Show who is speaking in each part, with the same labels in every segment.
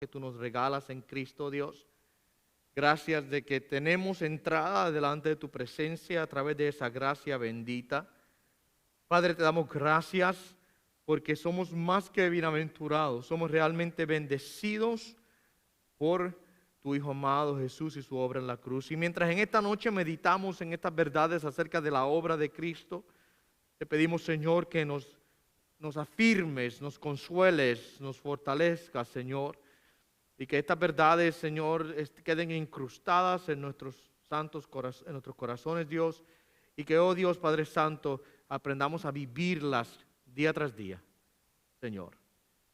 Speaker 1: que tú nos regalas en Cristo, Dios. Gracias de que tenemos entrada delante de tu presencia a través de esa gracia bendita. Padre, te damos gracias porque somos más que bienaventurados, somos realmente bendecidos por tu Hijo amado Jesús y su obra en la cruz. Y mientras en esta noche meditamos en estas verdades acerca de la obra de Cristo, te pedimos, Señor, que nos afirmes, nos consueles, nos fortalezcas, Señor, y que estas verdades, Señor, queden incrustadas en nuestros en nuestros corazones, Dios, y que, oh Dios, Padre Santo, aprendamos a vivirlas día tras día, Señor.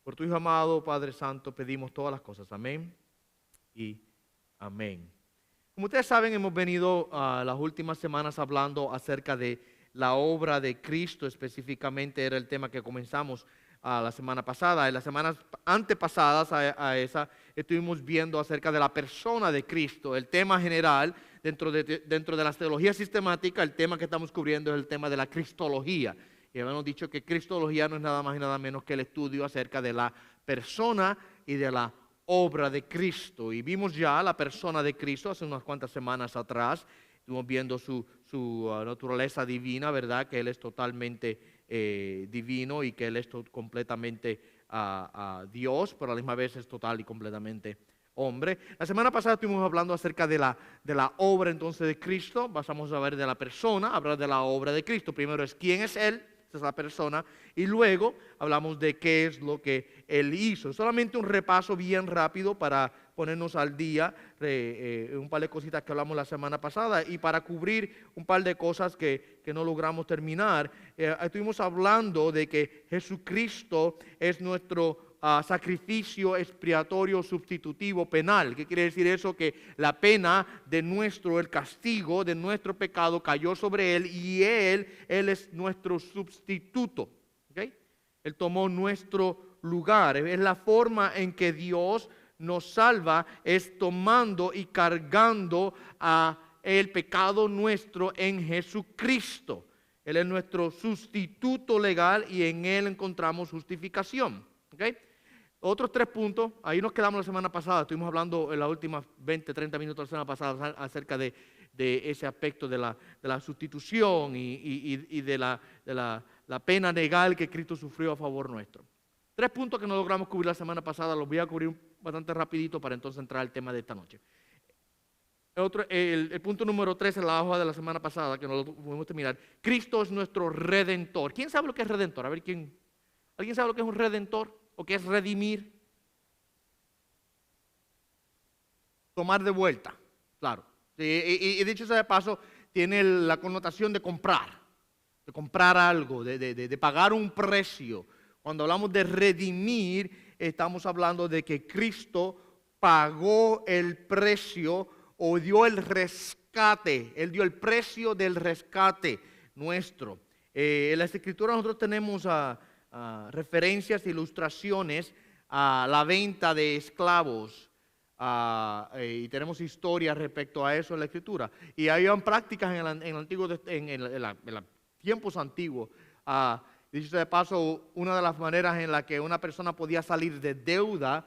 Speaker 1: Por tu Hijo amado, Padre Santo, pedimos todas las cosas. Amén y amén. Como ustedes saben, hemos venido las últimas semanas hablando acerca de la obra de Cristo. Específicamente era el tema que comenzamos la semana pasada. En las semanas antepasadas a esa estuvimos viendo acerca de la persona de Cristo. El tema general dentro de la teología sistemática, el tema que estamos cubriendo es el tema de la cristología. Y habíamos dicho que cristología no es nada más y nada menos que el estudio acerca de la persona y de la obra de Cristo. Y vimos ya la persona de Cristo hace unas cuantas semanas atrás. Estuvimos viendo su naturaleza divina, ¿verdad? Que Él es totalmente divino y que Él es completamente Dios, pero a la misma vez es total y completamente hombre. La semana pasada estuvimos hablando acerca de la obra entonces de Cristo. Vamos a ver de la persona, hablar de la obra de Cristo. Primero es quién es Él, esa es la persona, y luego hablamos de qué es lo que Él hizo. Solamente un repaso bien rápido para ponernos al día, un par de cositas que hablamos la semana pasada y para cubrir un par de cosas que no logramos terminar. Estuvimos hablando de que Jesucristo es nuestro sacrificio expiatorio sustitutivo penal. ¿Qué quiere decir eso? Que la pena de el castigo de nuestro pecado cayó sobre Él y Él es nuestro sustituto. ¿Okay? Él tomó nuestro lugar. Es la forma en que Dios nos salva, es tomando y cargando el pecado nuestro en Jesucristo. Él es nuestro sustituto legal y en Él encontramos justificación. ¿Okay? Otros 3 puntos, ahí nos quedamos la semana pasada, estuvimos hablando en las últimas 20, 30 minutos de la semana pasada acerca de ese aspecto de la sustitución y de la pena legal que Cristo sufrió a favor nuestro. 3 puntos que no logramos cubrir la semana pasada, los voy a cubrir bastante rapidito para entonces entrar al tema de esta noche. El punto número 3 en la hoja de la semana pasada, que no lo podemos terminar. Cristo es nuestro Redentor. ¿Quién sabe lo que es Redentor? A ver, ¿alguien sabe lo que es un Redentor? ¿O qué es redimir? Tomar de vuelta, claro. Y dicho sea de paso, tiene la connotación de comprar algo, de pagar un precio. Cuando hablamos de redimir, estamos hablando de que Cristo pagó el precio o dio el rescate. Él dio el precio del rescate nuestro. En las Escrituras nosotros tenemos referencias, ilustraciones a la venta de esclavos. Y tenemos historias respecto a eso en la Escritura. Y habían prácticas en tiempos antiguos. Dicho sea de paso, una de las maneras en la que una persona podía salir de deuda,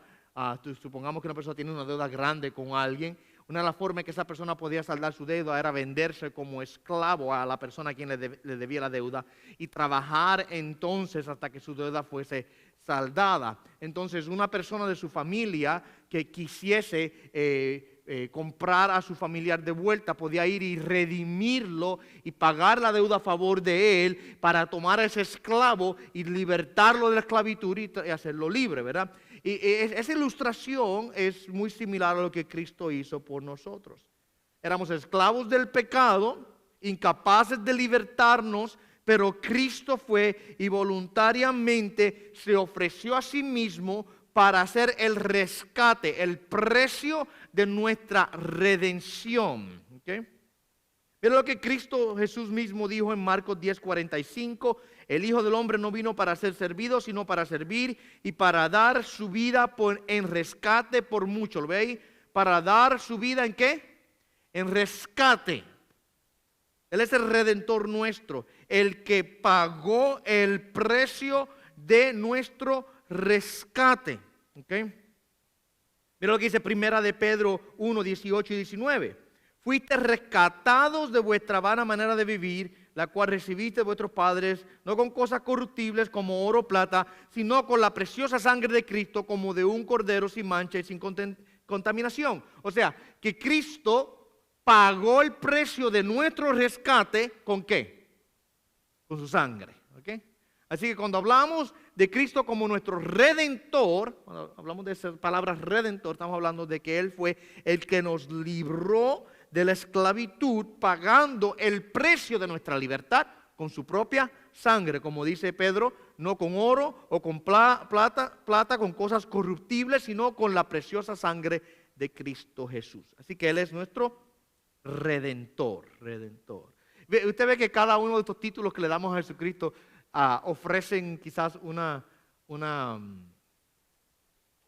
Speaker 1: supongamos que una persona tiene una deuda grande con alguien, una de las formas en que esa persona podía saldar su deuda era venderse como esclavo a la persona a quien le debía la deuda y trabajar entonces hasta que su deuda fuese saldada. Entonces, una persona de su familia que quisiese comprar a su familiar de vuelta podía ir y redimirlo y pagar la deuda a favor de él para tomar a ese esclavo y libertarlo de la esclavitud y hacerlo libre, ¿verdad? Y esa ilustración es muy similar a lo que Cristo hizo por nosotros. Éramos esclavos del pecado, incapaces de libertarnos, pero Cristo fue y voluntariamente se ofreció a sí mismo para hacer el rescate, el precio de nuestra redención. ¿Okay? Pero lo que Cristo Jesús mismo dijo en Marcos 10:45, el Hijo del Hombre no vino para ser servido, sino para servir y para dar su vida en rescate por mucho. ¿Lo veis? Para dar su vida ¿en qué? En rescate. Él es el Redentor nuestro, el que pagó el precio de nuestro rescate. ¿Okay? Mira lo que dice Primera de Pedro 1, 18 y 19. Fuiste rescatados de vuestra vana manera de vivir, la cual recibiste de vuestros padres, no con cosas corruptibles como oro o plata, sino con la preciosa sangre de Cristo, como de un cordero sin mancha y sin contaminación. O sea, que Cristo pagó el precio de nuestro rescate, ¿con qué? Con su sangre. ¿Okay? Así que cuando hablamos de Cristo como nuestro redentor, cuando hablamos de esa palabra redentor, estamos hablando de que Él fue el que nos libró de la esclavitud, pagando el precio de nuestra libertad con su propia sangre, como dice Pedro, no con oro o con plata, con cosas corruptibles, sino con la preciosa sangre de Cristo Jesús. Así que Él es nuestro redentor. Usted ve que cada uno de estos títulos que le damos a Jesucristo ofrecen quizás un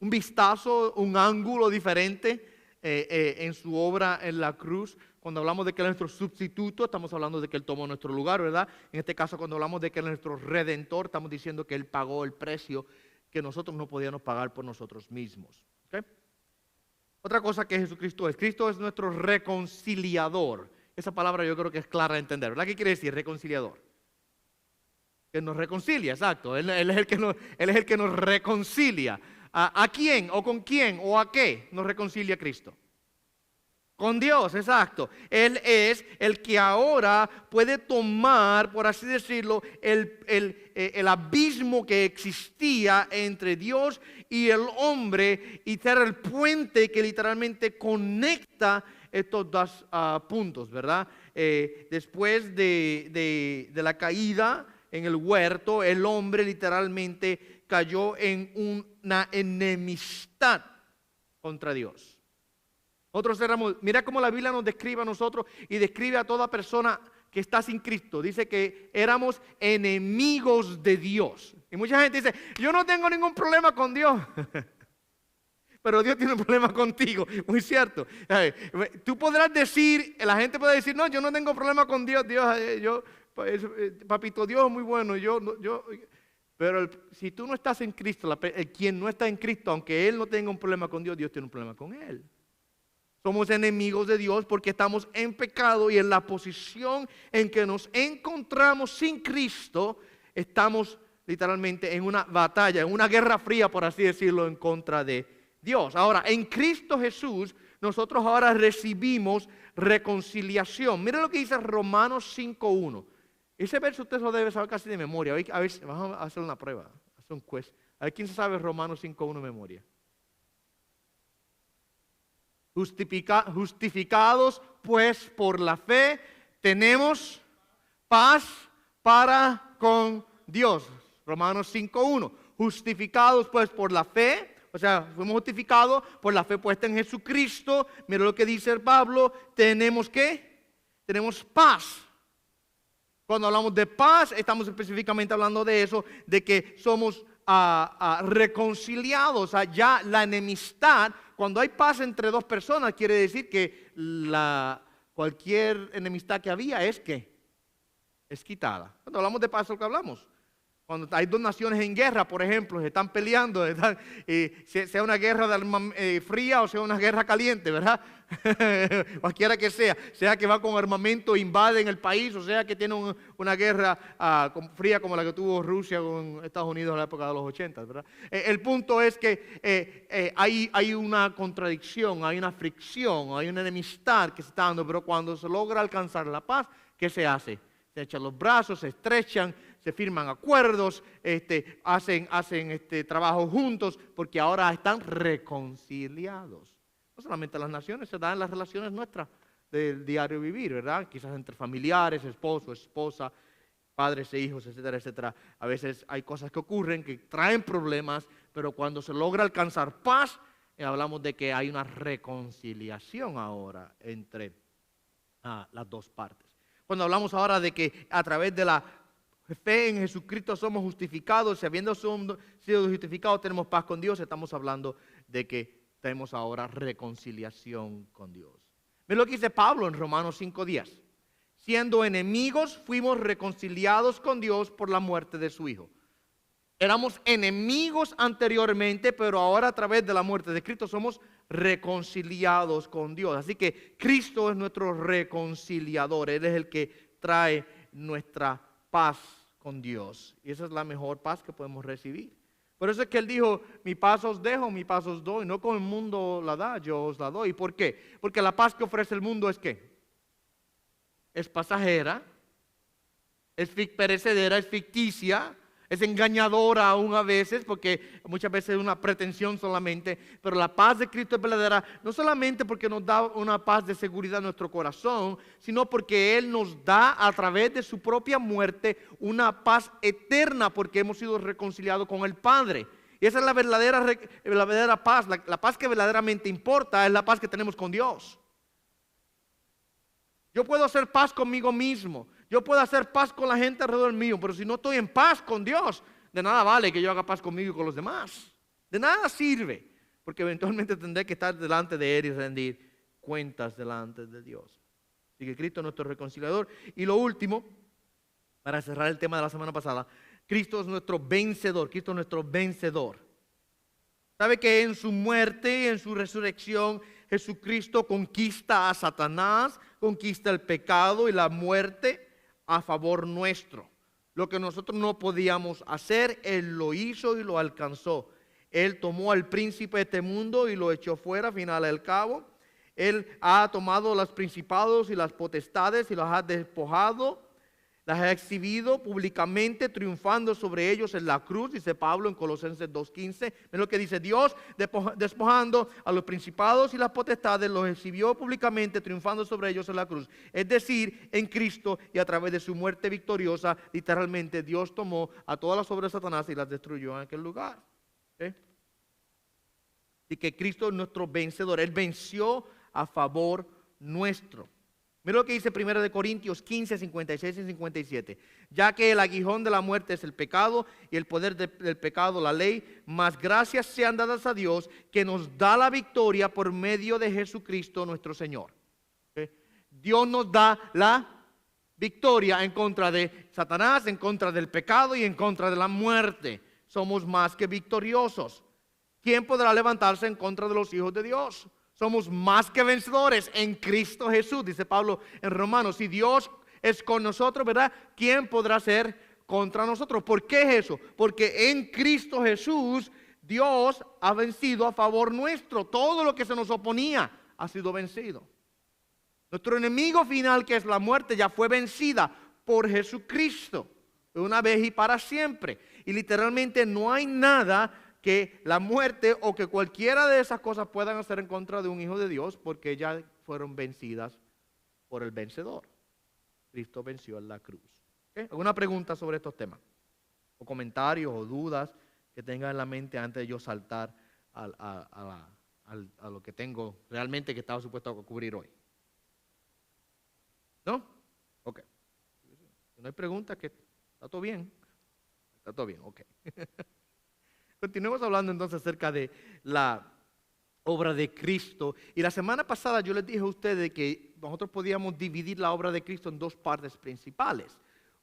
Speaker 1: vistazo, un ángulo diferente en su obra en la cruz. Cuando hablamos de que Él es nuestro sustituto, estamos hablando de que Él tomó nuestro lugar, ¿verdad? En este caso, cuando hablamos de que Él es nuestro redentor, estamos diciendo que Él pagó el precio que nosotros no podíamos pagar por nosotros mismos. ¿Okay? Otra cosa que Jesucristo es nuestro reconciliador. Esa palabra yo creo que es clara de entender, ¿verdad? ¿Qué quiere decir reconciliador? Que nos reconcilia, exacto. Él es el que nos reconcilia. ¿A quién o con quién o a qué nos reconcilia Cristo? Con Dios, exacto. Él es el que ahora puede tomar, por así decirlo, el abismo que existía entre Dios y el hombre y ser el puente que literalmente conecta estos dos puntos, ¿verdad? Después de la caída en el huerto, el hombre literalmente cayó en una enemistad contra Dios. Nosotros éramos, mira cómo la Biblia nos describe a nosotros y describe a toda persona que está sin Cristo. Dice que éramos enemigos de Dios. Y mucha gente dice, yo no tengo ningún problema con Dios. Pero Dios tiene un problema contigo. Muy cierto. Tú podrás decir, la gente puede decir, no, yo no tengo problema con Dios. Papito Dios es muy bueno. Pero si tú no estás en Cristo, quien no está en Cristo, aunque él no tenga un problema con Dios, Dios tiene un problema con él. Somos enemigos de Dios porque estamos en pecado y en la posición en que nos encontramos sin Cristo, estamos literalmente en una batalla, en una guerra fría, por así decirlo, en contra de Dios. Ahora, en Cristo Jesús, nosotros ahora recibimos reconciliación. Mira lo que dice Romanos 5:1. Ese verso usted lo debe saber casi de memoria. A ver, vamos a hacer una prueba, hacer un quiz. A ver quién se sabe Romanos 5:1 de memoria. Justificados pues por la fe, tenemos paz para con Dios. Romanos 5:1. Justificados pues por la fe, o sea, fuimos justificados por la fe puesta en Jesucristo. Mira lo que dice Pablo, tenemos ¿qué? Tenemos paz. Cuando hablamos de paz, estamos específicamente hablando de eso, de que somos reconciliados. O sea, ya la enemistad, cuando hay paz entre dos personas, quiere decir que cualquier enemistad que había es quitada. Cuando hablamos de paz, es lo que hablamos. Cuando hay dos naciones en guerra, por ejemplo, se están peleando, sea una guerra fría o sea una guerra caliente, ¿verdad? Cualquiera que sea que va con armamento, invaden el país, o sea que tienen una guerra fría como la que tuvo Rusia con Estados Unidos en la época de los 80, ¿verdad? El punto es que hay una contradicción, hay una fricción, hay una enemistad que se está dando, pero cuando se logra alcanzar la paz, ¿qué se hace? Se echan los brazos, se estrechan, se firman acuerdos, hacen trabajo juntos, porque ahora están reconciliados. No solamente las naciones, se dan las relaciones nuestras del diario vivir, ¿verdad? Quizás entre familiares, esposo, esposa, padres e hijos, etcétera, etcétera. A veces hay cosas que ocurren que traen problemas, pero cuando se logra alcanzar paz, hablamos de que hay una reconciliación ahora entre las dos partes. Cuando hablamos ahora de que a través de la fe en Jesucristo somos justificados, y habiendo sido justificados tenemos paz con Dios, estamos hablando de que tenemos ahora reconciliación con Dios. Miren lo que dice Pablo en Romanos 5:10. Siendo enemigos, fuimos reconciliados con Dios por la muerte de su Hijo. Éramos enemigos anteriormente, pero ahora a través de la muerte de Cristo somos reconciliados con Dios. Así que Cristo es nuestro reconciliador. Él es el que trae nuestra paz con Dios. Y esa es la mejor paz que podemos recibir. Por eso es que Él dijo, mi paz os dejo, mi paz os doy. No como el mundo la da, yo os la doy. ¿Por qué? Porque la paz que ofrece el mundo es ¿qué? Es pasajera, es perecedera, es ficticia, es engañadora aún a veces, porque muchas veces es una pretensión solamente, pero la paz de Cristo es verdadera, no solamente porque nos da una paz de seguridad en nuestro corazón, sino porque Él nos da a través de su propia muerte una paz eterna, porque hemos sido reconciliados con el Padre. Y esa es la verdadera paz, la paz que verdaderamente importa es la paz que tenemos con Dios. Yo puedo hacer paz conmigo mismo. Yo puedo hacer paz con la gente alrededor mío. Pero si no estoy en paz con Dios, de nada vale que yo haga paz conmigo y con los demás. De nada sirve. Porque eventualmente tendré que estar delante de Él y rendir cuentas delante de Dios. Así que Cristo es nuestro reconciliador. Y lo último, para cerrar el tema de la semana pasada, Cristo es nuestro vencedor. Cristo es nuestro vencedor. ¿Sabe que en su muerte y en su resurrección Jesucristo conquista a Satanás, conquista el pecado y la muerte a favor nuestro? Lo que nosotros no podíamos hacer, Él lo hizo y lo alcanzó. Él tomó al príncipe de este mundo y lo echó fuera, al final del cabo. Él ha tomado los principados y las potestades y los ha despojado, las ha exhibido públicamente, triunfando sobre ellos en la cruz, dice Pablo en Colosenses 2:15. Es lo que dice Dios, despojando a los principados y las potestades, los exhibió públicamente, triunfando sobre ellos en la cruz. Es decir, en Cristo y a través de su muerte victoriosa, literalmente Dios tomó a todas las obras de Satanás y las destruyó en aquel lugar. ¿Okay? Y que Cristo es nuestro vencedor. Él venció a favor nuestro. Mira lo que dice 1 Corintios 15, 56 y 57. Ya que el aguijón de la muerte es el pecado y el poder del pecado la ley, mas gracias sean dadas a Dios que nos da la victoria por medio de Jesucristo nuestro Señor. ¿Okay? Dios nos da la victoria en contra de Satanás, en contra del pecado y en contra de la muerte. Somos más que victoriosos. ¿Quién podrá levantarse en contra de los hijos de Dios? Somos más que vencedores en Cristo Jesús, dice Pablo en Romanos. Si Dios es con nosotros, ¿verdad? ¿Quién podrá ser contra nosotros? ¿Por qué es eso? Porque en Cristo Jesús Dios ha vencido a favor nuestro. Todo lo que se nos oponía ha sido vencido. Nuestro enemigo final, que es la muerte, ya fue vencida por Jesucristo, de una vez y para siempre. Y literalmente no hay nada que la muerte o que cualquiera de esas cosas puedan hacer en contra de un hijo de Dios, porque ya fueron vencidas por el vencedor. Cristo venció en la cruz. ¿Okay? ¿Alguna pregunta sobre estos temas? O comentarios o dudas que tengan en la mente antes de yo saltar a lo que tengo realmente que estaba supuesto a cubrir hoy. ¿No? Ok. Si no hay preguntas, que está todo bien. Está todo bien, ok. Continuemos hablando entonces acerca de la obra de Cristo. Y la semana pasada yo les dije a ustedes que nosotros podíamos dividir la obra de Cristo en dos partes principales.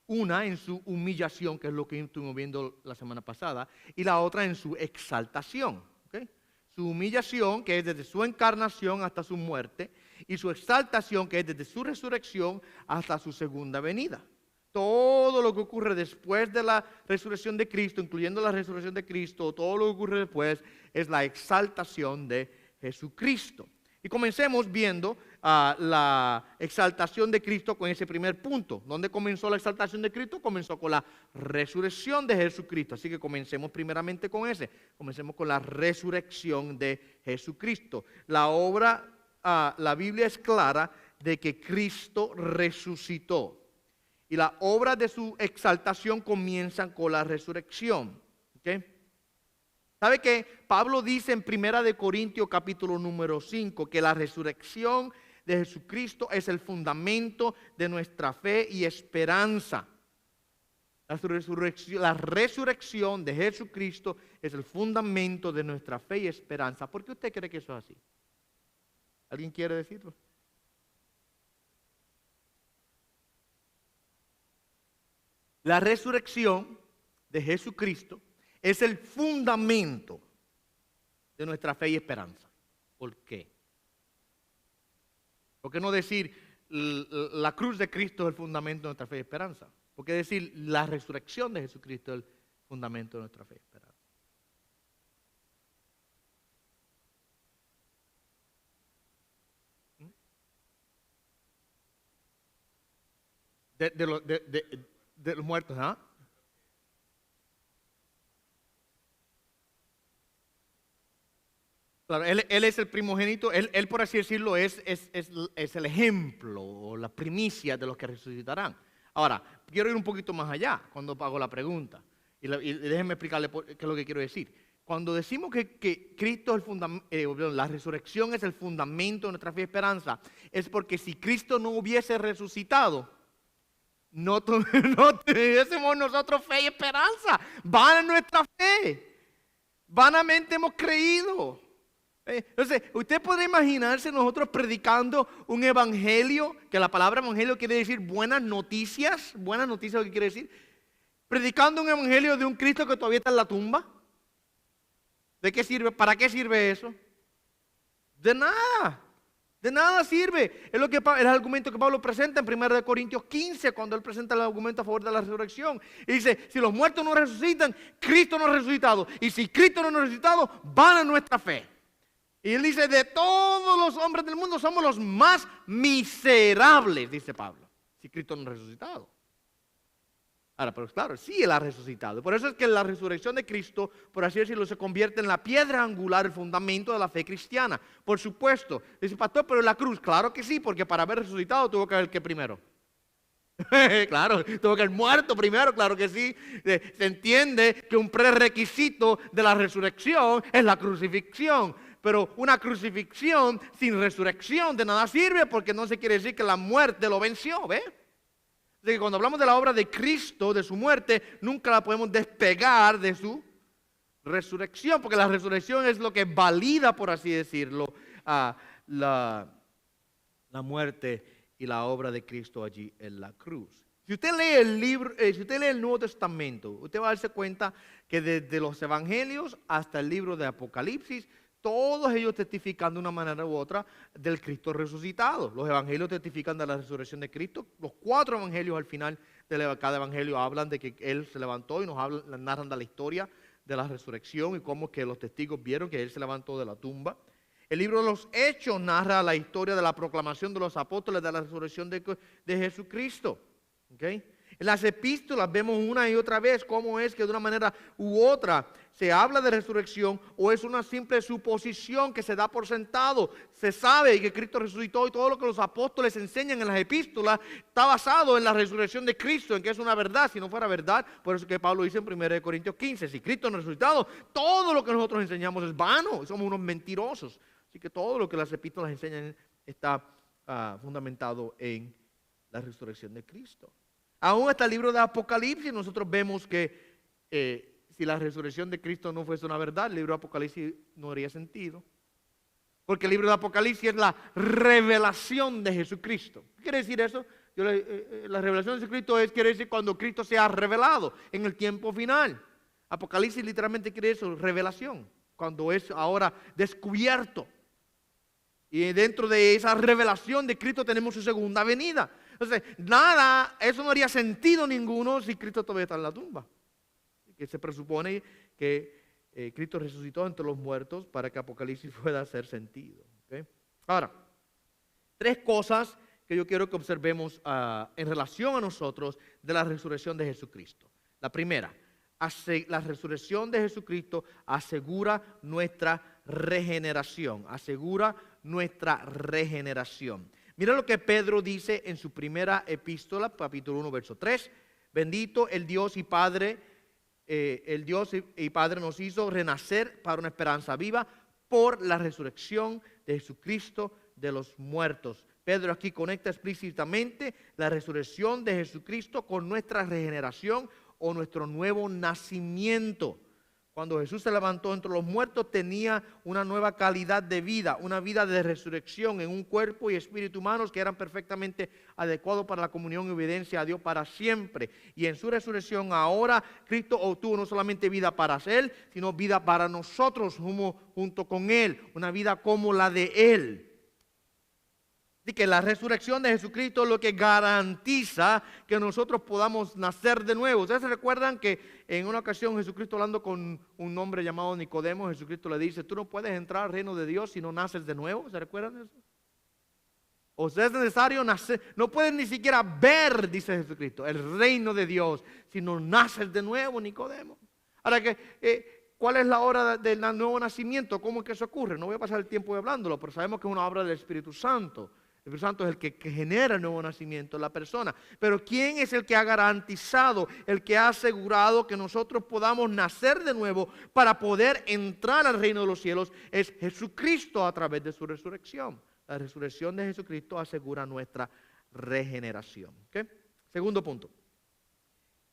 Speaker 1: Una en su humillación, que es lo que estuvimos viendo la semana pasada, y la otra en su exaltación. ¿Okay? Su humillación, que es desde su encarnación hasta su muerte, y su exaltación, que es desde su resurrección hasta su segunda venida. Todo lo que ocurre después de la resurrección de Cristo, incluyendo la resurrección de Cristo, todo lo que ocurre después es la exaltación de Jesucristo. Y comencemos viendo la exaltación de Cristo con ese primer punto. ¿Dónde comenzó la exaltación de Cristo? Comenzó con la resurrección de Jesucristo. Así que comencemos primeramente con ese. Comencemos con la resurrección de Jesucristo. La Biblia es clara de que Cristo resucitó. Y la obra de su exaltación comienza con la resurrección. ¿Okay? ¿Sabe que Pablo dice en 1 Corintios capítulo número 5 que la resurrección de Jesucristo es el fundamento de nuestra fe y esperanza? La resurrección de Jesucristo es el fundamento de nuestra fe y esperanza. ¿Por qué usted cree que eso es así? ¿Alguien quiere decirlo? La resurrección de Jesucristo es el fundamento de nuestra fe y esperanza. ¿Por qué? ¿Por qué no decir la cruz de Cristo es el fundamento de nuestra fe y esperanza? ¿Por qué decir la resurrección de Jesucristo es el fundamento de nuestra fe y esperanza? De los muertos, ¿ah? Claro, él es el primogénito, él por así decirlo es el ejemplo o la primicia de los que resucitarán. Ahora, quiero ir un poquito más allá cuando hago la pregunta. Y déjenme explicarle qué es lo que quiero decir. Cuando decimos que Cristo es el fundamento, la resurrección es el fundamento de nuestra fe y esperanza, es porque si Cristo no hubiese resucitado, no tuviésemos nosotros fe y esperanza. Vana nuestra fe. Vanamente hemos creído. Entonces, usted puede imaginarse nosotros predicando un evangelio, que la palabra evangelio quiere decir buenas noticias. Buenas noticias, ¿qué quiere decir? Predicando un evangelio de un Cristo que todavía está en la tumba. ¿De qué sirve? ¿Para qué sirve eso? De nada. De nada sirve. Es el argumento que Pablo presenta en 1 Corintios 15, cuando él presenta el argumento a favor de la resurrección. Y dice, si los muertos no resucitan, Cristo no ha resucitado. Y si Cristo no ha resucitado, vana nuestra fe. Y él dice, de todos los hombres del mundo somos los más miserables, dice Pablo, si Cristo no ha resucitado. Ahora, pero claro, sí Él ha resucitado. Por eso es que la resurrección de Cristo, por así decirlo, se convierte en la piedra angular, el fundamento de la fe cristiana. Por supuesto, dice pastor, pero en la cruz, claro que sí, porque para haber resucitado tuvo que haber ¿qué primero? Claro, tuvo que haber muerto primero, claro que sí. Se entiende que un prerequisito de la resurrección es la crucifixión. Pero una crucifixión sin resurrección de nada sirve, porque no se quiere decir que la muerte lo venció, ¿ve? Así que cuando hablamos de la obra de Cristo, de su muerte, nunca la podemos despegar de su resurrección, porque la resurrección es lo que valida, por así decirlo, la muerte y la obra de Cristo allí en la cruz. Si usted lee el libro, si usted lee el Nuevo Testamento, usted va a darse cuenta que desde los Evangelios hasta el libro de Apocalipsis, todos ellos testifican de una manera u otra del Cristo resucitado. Los evangelios testifican de la resurrección de Cristo. Los 4 evangelios al final de cada evangelio hablan de que Él se levantó y nos narran de la historia de la resurrección y cómo que los testigos vieron que Él se levantó de la tumba. El libro de los Hechos narra la historia de la proclamación de los apóstoles de la resurrección de Jesucristo. ¿Okay? En las epístolas vemos una y otra vez cómo es que de una manera u otra se habla de resurrección o es una simple suposición que se da por sentado. Se sabe que Cristo resucitó y todo lo que los apóstoles enseñan en las epístolas está basado en la resurrección de Cristo, en que es una verdad. Si no fuera verdad, por eso que Pablo dice en 1 Corintios 15, si Cristo no ha resucitado, todo lo que nosotros enseñamos es vano, somos unos mentirosos. Así que todo lo que las epístolas enseñan está fundamentado en la resurrección de Cristo. Aún hasta el libro de Apocalipsis nosotros vemos que si la resurrección de Cristo no fuese una verdad, el libro de Apocalipsis no haría sentido. Porque el libro de Apocalipsis es la revelación de Jesucristo. ¿Qué quiere decir eso? La revelación de Jesucristo quiere decir cuando Cristo se ha revelado en el tiempo final. Apocalipsis literalmente quiere decir revelación, cuando es ahora descubierto. Y dentro de esa revelación de Cristo tenemos su segunda venida. Entonces, nada, eso no haría sentido ninguno si Cristo todavía está en la tumba. Que se presupone que Cristo resucitó entre los muertos para que Apocalipsis pueda hacer sentido. ¿Okay? Ahora, 3 cosas que yo quiero que observemos en relación a nosotros de la resurrección de Jesucristo. La primera, la resurrección de Jesucristo asegura nuestra regeneración. Asegura nuestra regeneración. Mira lo que Pedro dice en su primera epístola, capítulo 1, verso 3. Bendito el Dios y Padre nos hizo renacer para una esperanza viva por la resurrección de Jesucristo de los muertos. Pedro aquí conecta explícitamente la resurrección de Jesucristo con nuestra regeneración o nuestro nuevo nacimiento. Cuando Jesús se levantó entre los muertos, tenía una nueva calidad de vida, una vida de resurrección en un cuerpo y espíritu humanos que eran perfectamente adecuados para la comunión y obediencia a Dios para siempre. Y en su resurrección ahora Cristo obtuvo no solamente vida para Él, sino vida para nosotros junto con Él, una vida como la de Él. Así que la resurrección de Jesucristo es lo que garantiza que nosotros podamos nacer de nuevo. ¿Ustedes se recuerdan que en una ocasión Jesucristo, hablando con un hombre llamado Nicodemo, Jesucristo le dice: tú no puedes entrar al reino de Dios si no naces de nuevo? ¿Se recuerdan de eso? O sea, es necesario nacer, no puedes ni siquiera ver, dice Jesucristo, el reino de Dios si no naces de nuevo, Nicodemo. Ahora, ¿cuál es la hora del nuevo nacimiento? ¿Cómo es que eso ocurre? No voy a pasar el tiempo hablándolo, pero sabemos que es una obra del Espíritu Santo. El Espíritu Santo es el que genera el nuevo nacimiento en la persona. Pero ¿quién es el que ha garantizado, el que ha asegurado que nosotros podamos nacer de nuevo para poder entrar al reino de los cielos? Es Jesucristo a través de su resurrección. La resurrección de Jesucristo asegura nuestra regeneración. ¿Okay? Segundo punto.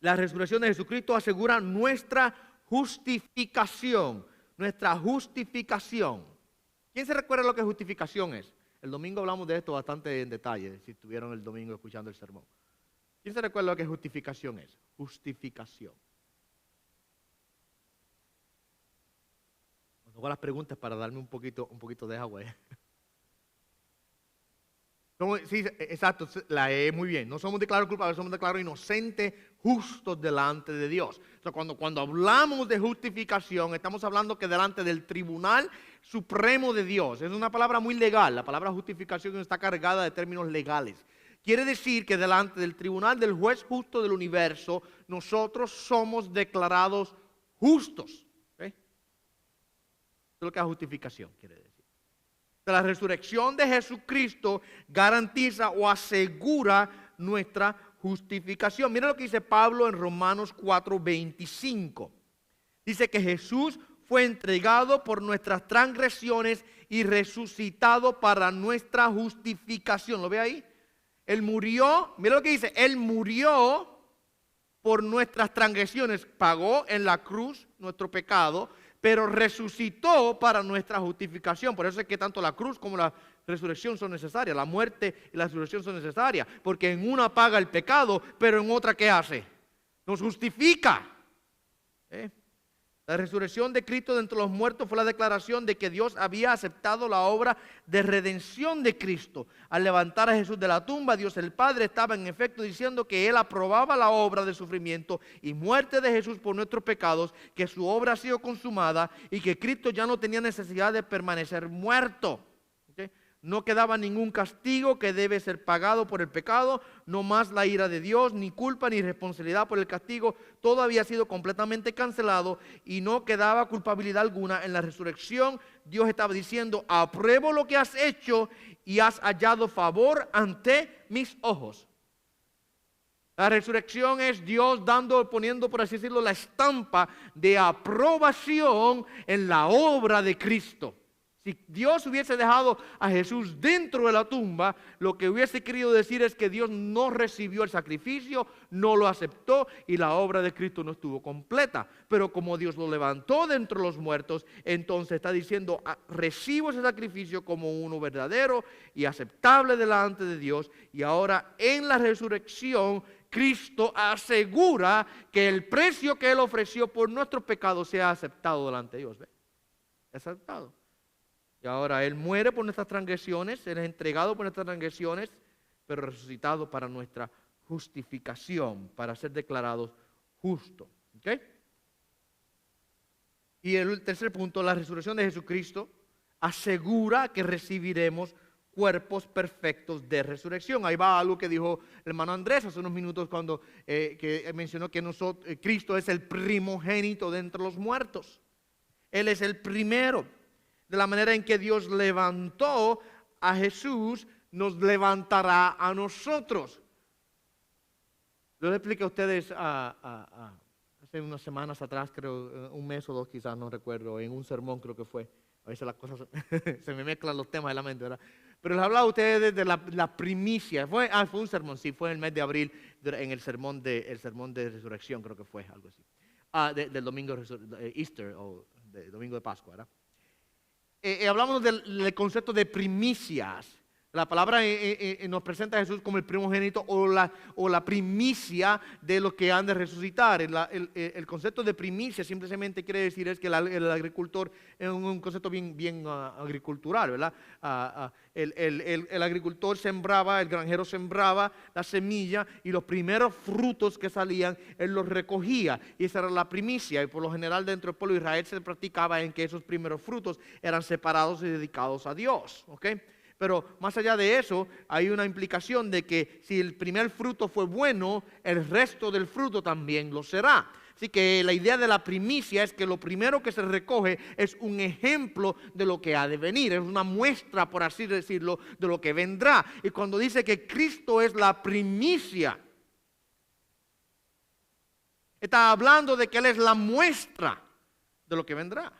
Speaker 1: La resurrección de Jesucristo asegura nuestra justificación. Nuestra justificación. ¿Quién se recuerda lo que justificación es? El domingo hablamos de esto bastante en detalle, si estuvieron el domingo escuchando el sermón. ¿Quién se recuerda lo que justificación es? Justificación. Cuando hago las preguntas para darme un poquito de agua. Sí, exacto, la E, muy bien. No somos declarados culpables, somos declarados inocentes, justos delante de Dios. O sea, cuando hablamos de justificación, estamos hablando que delante del tribunal supremo de Dios. Es una palabra muy legal. La palabra justificación está cargada de términos legales. Quiere decir que delante del tribunal del juez justo del universo, nosotros somos declarados justos. ¿Okay? Eso es lo que es justificación, quiere decir. La resurrección de Jesucristo garantiza o asegura nuestra justificación. Mira lo que dice Pablo en Romanos 4:25. Dice que Jesús fue entregado por nuestras transgresiones y resucitado para nuestra justificación. ¿Lo ve ahí? Él murió, mira lo que dice, Él murió por nuestras transgresiones, pagó en la cruz nuestro pecado, pero resucitó para nuestra justificación. Por eso es que tanto la cruz como la resurrección son necesarias. La muerte y la resurrección son necesarias. Porque en una paga el pecado, pero en otra, ¿qué hace? Nos justifica. La resurrección de Cristo de entre los muertos fue la declaración de que Dios había aceptado la obra de redención de Cristo. Al levantar a Jesús de la tumba, Dios el Padre estaba en efecto diciendo que Él aprobaba la obra de sufrimiento y muerte de Jesús por nuestros pecados, que su obra ha sido consumada y que Cristo ya no tenía necesidad de permanecer muerto. ¿Okay? No quedaba ningún castigo que debe ser pagado por el pecado, no más la ira de Dios, ni culpa ni responsabilidad por el castigo. Todo había sido completamente cancelado y no quedaba culpabilidad alguna. En la resurrección, Dios estaba diciendo: apruebo lo que has hecho y has hallado favor ante mis ojos. La resurrección es Dios poniendo, por así decirlo, la estampa de aprobación en la obra de Cristo. Si Dios hubiese dejado a Jesús dentro de la tumba, lo que hubiese querido decir es que Dios no recibió el sacrificio, no lo aceptó y la obra de Cristo no estuvo completa. Pero como Dios lo levantó de entre los muertos, entonces está diciendo: recibo ese sacrificio como uno verdadero y aceptable delante de Dios. Y ahora en la resurrección, Cristo asegura que el precio que Él ofreció por nuestros pecados sea aceptado delante de Dios. ¿Ve? Aceptado. Y ahora Él muere por nuestras transgresiones, Él es entregado por nuestras transgresiones, pero resucitado para nuestra justificación, para ser declarados justos. ¿Okay? Y el tercer punto, la resurrección de Jesucristo asegura que recibiremos cuerpos perfectos de resurrección. Ahí va algo que dijo el hermano Andrés hace unos minutos cuando que mencionó que Cristo es el primogénito de entre los muertos. Él es el primero. De la manera en que Dios levantó a Jesús, nos levantará a nosotros. Yo le expliqué a ustedes hace unas semanas atrás, creo, un mes o dos quizás, no recuerdo, en un sermón creo que fue. A veces las cosas se me mezclan los temas de la mente, ¿verdad? Pero les hablaba a ustedes de la primicia. Fue un sermón, sí, fue en el mes de abril, en el sermón de resurrección, creo que fue algo así. del domingo de Easter o del domingo de Pascua, ¿verdad? Hablamos del concepto de primicias. La palabra nos presenta a Jesús como el primogénito o la primicia de los que han de resucitar. El concepto de primicia simplemente quiere decir es que el agricultor es un concepto bien agricultural, ¿verdad? El agricultor sembraba, el granjero sembraba la semilla y los primeros frutos que salían, él los recogía y esa era la primicia. Y por lo general dentro del pueblo de Israel se practicaba en que esos primeros frutos eran separados y dedicados a Dios, ¿ok? Pero más allá de eso, hay una implicación de que si el primer fruto fue bueno, el resto del fruto también lo será. Así que la idea de la primicia es que lo primero que se recoge es un ejemplo de lo que ha de venir. Es una muestra, por así decirlo, de lo que vendrá. Y cuando dice que Cristo es la primicia, está hablando de que Él es la muestra de lo que vendrá.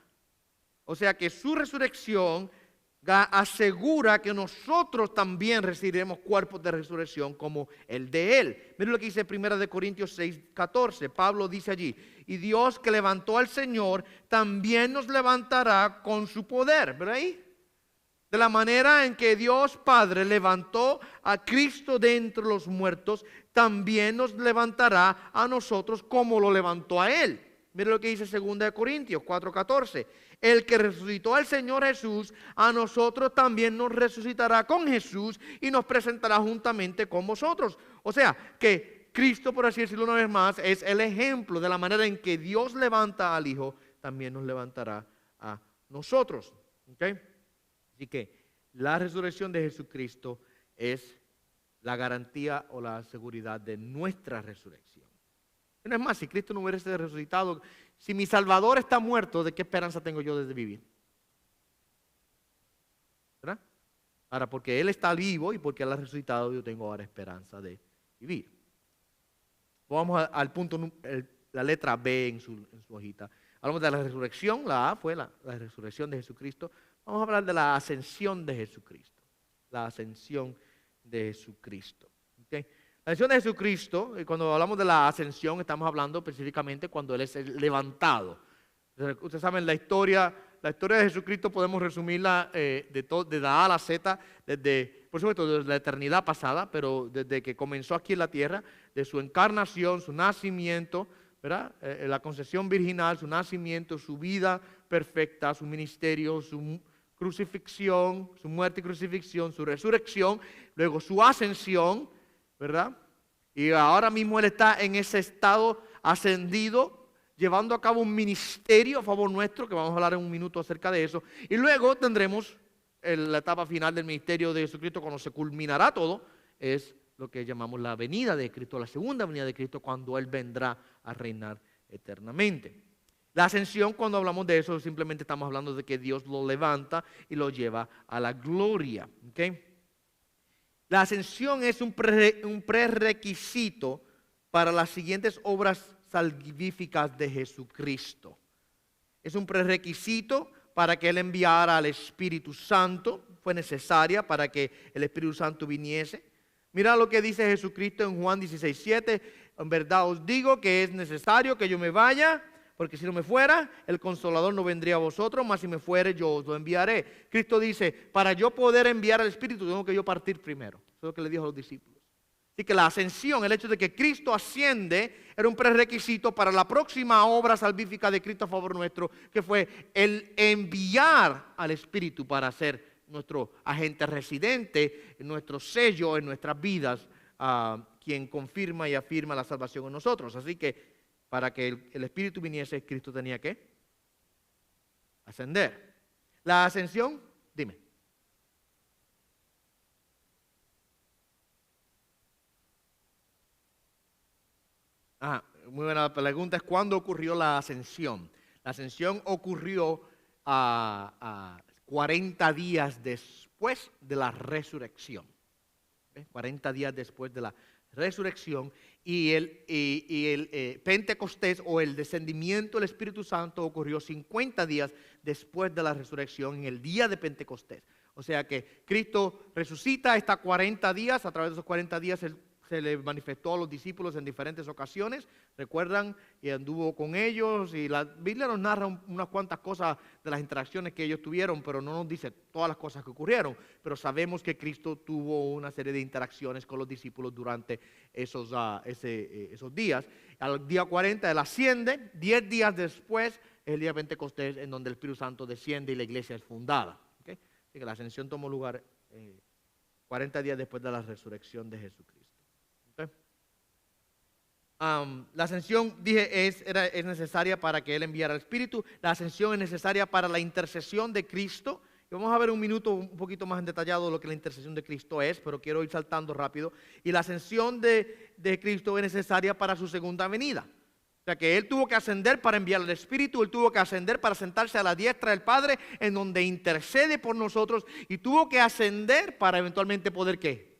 Speaker 1: O sea que su resurrección asegura que nosotros también recibiremos cuerpos de resurrección como el de Él. Miren lo que dice 1 Corintios 6:14. Pablo dice allí, y Dios que levantó al Señor también nos levantará con su poder. ¿Ven ahí? De la manera en que Dios Padre levantó a Cristo de entre los muertos, también nos levantará a nosotros como lo levantó a Él. Miren lo que dice 2 Corintios 4:14. El que resucitó al Señor Jesús, a nosotros también nos resucitará con Jesús y nos presentará juntamente con vosotros. O sea, que Cristo, por así decirlo una vez más, es el ejemplo de la manera en que Dios levanta al Hijo, también nos levantará a nosotros. ¿Okay? Así que la resurrección de Jesucristo es la garantía o la seguridad de nuestra resurrección. No es más, si Cristo no hubiese resucitado, si mi Salvador está muerto, ¿de qué esperanza tengo yo de vivir? ¿Verdad? Ahora, porque Él está vivo y porque Él ha resucitado, yo tengo ahora esperanza de vivir. Vamos al punto, la letra B en su hojita. Hablamos de la resurrección, la A fue la resurrección de Jesucristo. Vamos a hablar de la ascensión de Jesucristo. La ascensión de Jesucristo. ¿Okay? La ascensión de Jesucristo, cuando hablamos de la ascensión, estamos hablando específicamente cuando Él es levantado. Ustedes saben la historia de Jesucristo podemos resumirla de la A a la Z, por supuesto desde la eternidad pasada, pero desde que comenzó aquí en la tierra, de su encarnación, su nacimiento, ¿verdad? La concepción virginal, su nacimiento, su vida perfecta, su ministerio, su crucifixión, su muerte y crucifixión, su resurrección, luego su ascensión, ¿verdad? Y ahora mismo Él está en ese estado ascendido, llevando a cabo un ministerio a favor nuestro, que vamos a hablar en un minuto acerca de eso. Y luego tendremos la etapa final del ministerio de Jesucristo, cuando se culminará todo, es lo que llamamos la venida de Cristo, la segunda venida de Cristo, cuando Él vendrá a reinar eternamente. La ascensión, cuando hablamos de eso, simplemente estamos hablando de que Dios lo levanta y lo lleva a la gloria. ¿Okay? La ascensión es un prerequisito para las siguientes obras salvíficas de Jesucristo. Es un prerequisito para que Él enviara al Espíritu Santo. Fue necesaria para que el Espíritu Santo viniese. Mira lo que dice Jesucristo en Juan 16:7. En verdad os digo que es necesario que yo me vaya, porque si no me fuera, el Consolador no vendría a vosotros, mas si me fuere, yo os lo enviaré. Cristo dice, para yo poder enviar al Espíritu, tengo que yo partir primero. Eso es lo que le dijo a los discípulos. Así que la ascensión, el hecho de que Cristo asciende, era un prerequisito para la próxima obra salvífica de Cristo a favor nuestro, que fue el enviar al Espíritu para ser nuestro agente residente, nuestro sello en nuestras vidas, quien confirma y afirma la salvación en nosotros. Así que para que el Espíritu viniese, Cristo tenía que ascender. La ascensión, dime. Muy buena pregunta. Es ¿cuándo ocurrió la ascensión? La ascensión ocurrió a 40 días después de la resurrección. 40 días después de la resurrección y el Pentecostés o el descendimiento del Espíritu Santo ocurrió 50 días después de la resurrección, en el día de Pentecostés. O sea que Cristo resucita, está 40 días, a través de esos 40 días Él se le manifestó a los discípulos en diferentes ocasiones, recuerdan, y anduvo con ellos, y la Biblia nos narra unas cuantas cosas de las interacciones que ellos tuvieron, pero no nos dice todas las cosas que ocurrieron, pero sabemos que Cristo tuvo una serie de interacciones con los discípulos durante esos días. Al día 40 Él asciende, 10 días después es el día de Pentecostés, en donde el Espíritu Santo desciende y la iglesia es fundada. ¿Okay? Así que la ascensión tomó lugar 40 días después de la resurrección de Jesucristo. ¿Okay? La ascensión, dije, es necesaria para que Él enviara el Espíritu. La ascensión es necesaria para la intercesión de Cristo. Y vamos a ver un minuto un poquito más en detallado lo que la intercesión de Cristo es, pero quiero ir saltando rápido. Y la ascensión de Cristo es necesaria para su segunda venida. O sea que Él tuvo que ascender para enviar el Espíritu, Él tuvo que ascender para sentarse a la diestra del Padre, en donde intercede por nosotros, y tuvo que ascender para eventualmente poder, ¿qué?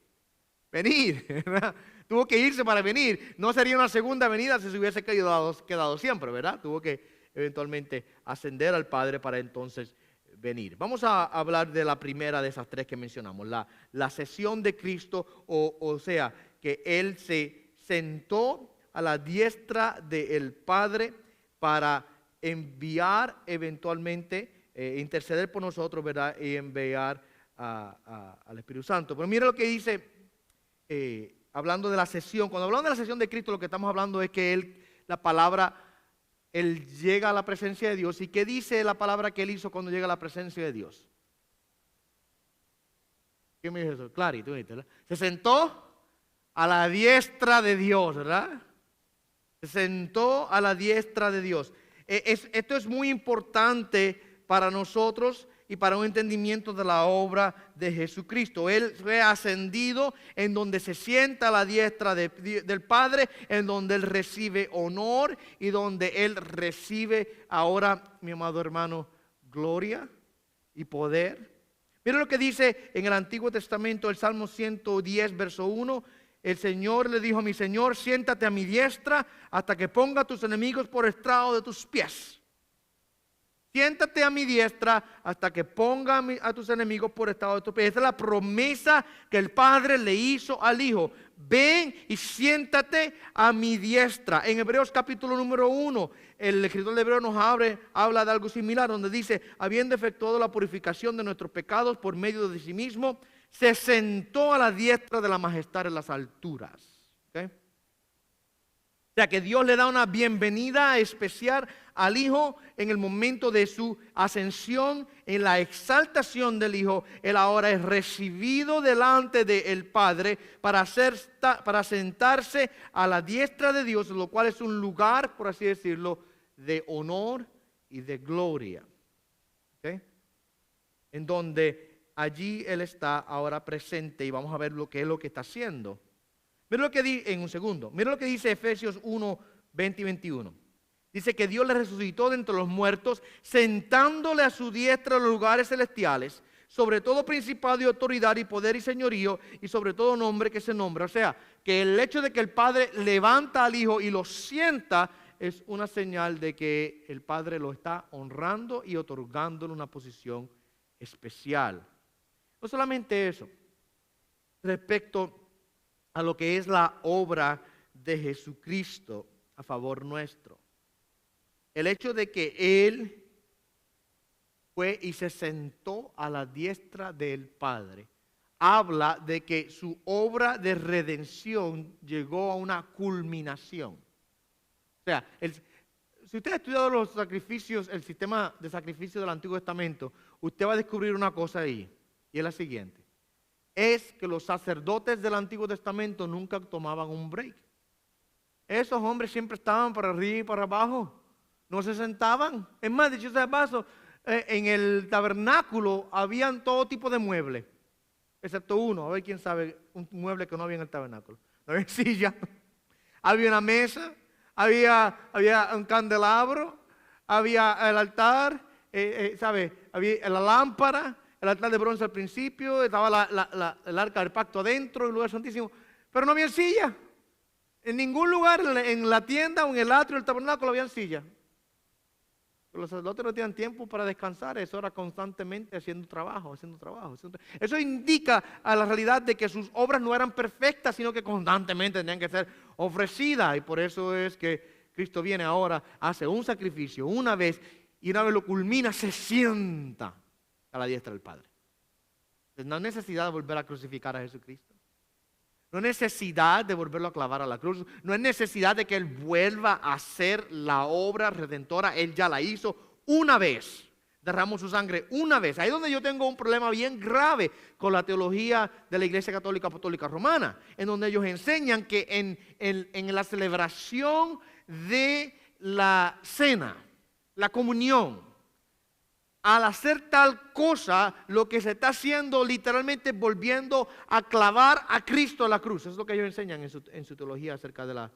Speaker 1: Venir, ¿verdad? Tuvo que irse para venir. No sería una segunda venida si se hubiese quedado siempre, ¿verdad? Tuvo que eventualmente ascender al Padre para entonces venir. Vamos a hablar de la primera de esas tres que mencionamos, la ascensión de Cristo, o sea, que Él se sentó a la diestra del Padre para enviar eventualmente, interceder por nosotros, ¿verdad? Y enviar al Espíritu Santo. Pero mira lo que dice, hablando de la ascensión. Cuando hablamos de la ascensión de Cristo, lo que estamos hablando es que Él llega a la presencia de Dios. ¿Y qué dice la palabra que Él hizo cuando llega a la presencia de Dios? ¿Qué me dice eso? Clarito, ¿verdad? Se sentó a la diestra de Dios, ¿verdad? Se sentó a la diestra de Dios. Esto es muy importante para nosotros y para un entendimiento de la obra de Jesucristo. Él fue ascendido en donde se sienta a la diestra del Padre, en donde Él recibe honor y donde Él recibe ahora, mi amado hermano, gloria y poder. Mira lo que dice en el Antiguo Testamento, el Salmo 110, verso 1. El Señor le dijo a mi Señor: siéntate a mi diestra hasta que ponga a tus enemigos por estrado de tus pies. Siéntate a mi diestra hasta que ponga a tus enemigos por estrado de tus pies. Esa es la promesa que el Padre le hizo al Hijo. Ven y siéntate a mi diestra. En Hebreos capítulo número 1, el escritor de Hebreos nos habla de algo similar, donde dice: habiendo efectuado la purificación de nuestros pecados por medio de sí mismo, se sentó a la diestra de la majestad en las alturas. ¿Okay? O sea que Dios le da una bienvenida especial al Hijo en el momento de su ascensión, en la exaltación del Hijo. Él ahora es recibido delante del Padre para sentarse a la diestra de Dios, lo cual es un lugar, por así decirlo, de honor y de gloria. ¿Okay? En donde allí Él está ahora presente, y vamos a ver lo que es lo que está haciendo. Mira lo que dice en un segundo. Mira lo que dice Efesios 1, 20 y 21. Dice que Dios le resucitó de entre los muertos, sentándole a su diestra en los lugares celestiales, sobre todo principado y autoridad y poder y señorío, y sobre todo nombre que se nombra. O sea, que el hecho de que el Padre levanta al Hijo y lo sienta es una señal de que el Padre lo está honrando y otorgándole una posición especial. No solamente eso, respecto a lo que es la obra de Jesucristo a favor nuestro. El hecho de que Él fue y se sentó a la diestra del Padre habla de que su obra de redención llegó a una culminación. O sea, si usted ha estudiado los sacrificios, el sistema de sacrificio del Antiguo Testamento, usted va a descubrir una cosa ahí, y es la siguiente. Es que los sacerdotes del Antiguo Testamento nunca tomaban un break. Esos hombres siempre estaban para arriba y para abajo. No se sentaban. Es más, dicho sea de paso, en el tabernáculo habían todo tipo de muebles, excepto uno. A ver quién sabe un mueble que no había en el tabernáculo. No había silla, había una mesa, había un candelabro, había el altar, había la lámpara, el altar de bronce al principio, estaba el arca del pacto adentro, el lugar santísimo, pero no había silla. En ningún lugar, en la tienda o en el atrio del tabernáculo, había silla. Pero los sacerdotes no tenían tiempo para descansar, eso era constantemente haciendo trabajo, haciendo trabajo, haciendo trabajo. Eso indica a la realidad de que sus obras no eran perfectas, sino que constantemente tenían que ser ofrecidas. Y por eso es que Cristo viene ahora, hace un sacrificio una vez, y una vez lo culmina, se sienta a la diestra del Padre. Entonces, no hay necesidad de volver a crucificar a Jesucristo. No hay necesidad de volverlo a clavar a la cruz. No hay necesidad de que Él vuelva a hacer la obra redentora. Él ya la hizo una vez. Derramó su sangre una vez. Ahí es donde yo tengo un problema bien grave con la teología de la Iglesia Católica Apostólica Romana. En donde ellos enseñan que en la celebración de la cena, la comunión, al hacer tal cosa, lo que se está haciendo literalmente volviendo a clavar a Cristo a la cruz. Eso es lo que ellos enseñan en su teología acerca de la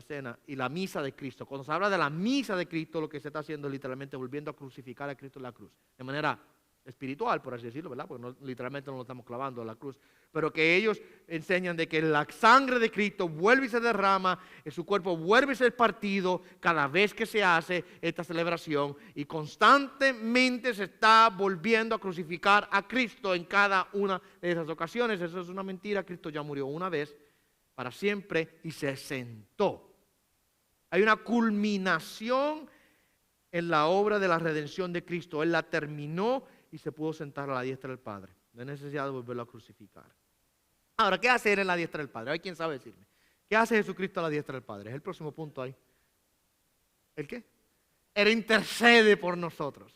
Speaker 1: cena y la misa de Cristo. Cuando se habla de la misa de Cristo, lo que se está haciendo es literalmente volviendo a crucificar a Cristo en la cruz. De manera espiritual, por así decirlo, ¿verdad? Porque literalmente no lo estamos clavando a la cruz. Pero que ellos enseñan de que la sangre de Cristo vuelve y se derrama, su cuerpo vuelve a ser partido cada vez que se hace esta celebración, y constantemente se está volviendo a crucificar a Cristo en cada una de esas ocasiones. Eso es una mentira. Cristo ya murió una vez para siempre y se sentó. Hay una culminación en la obra de la redención de Cristo. Él la terminó y se pudo sentar a la diestra del Padre. No hay necesidad de volverlo a crucificar. Ahora, ¿qué hace Él en la diestra del Padre? ¿Hay quien sabe decirme? ¿Qué hace Jesucristo a la diestra del Padre? Es el próximo punto ahí. ¿El qué? Él intercede por nosotros.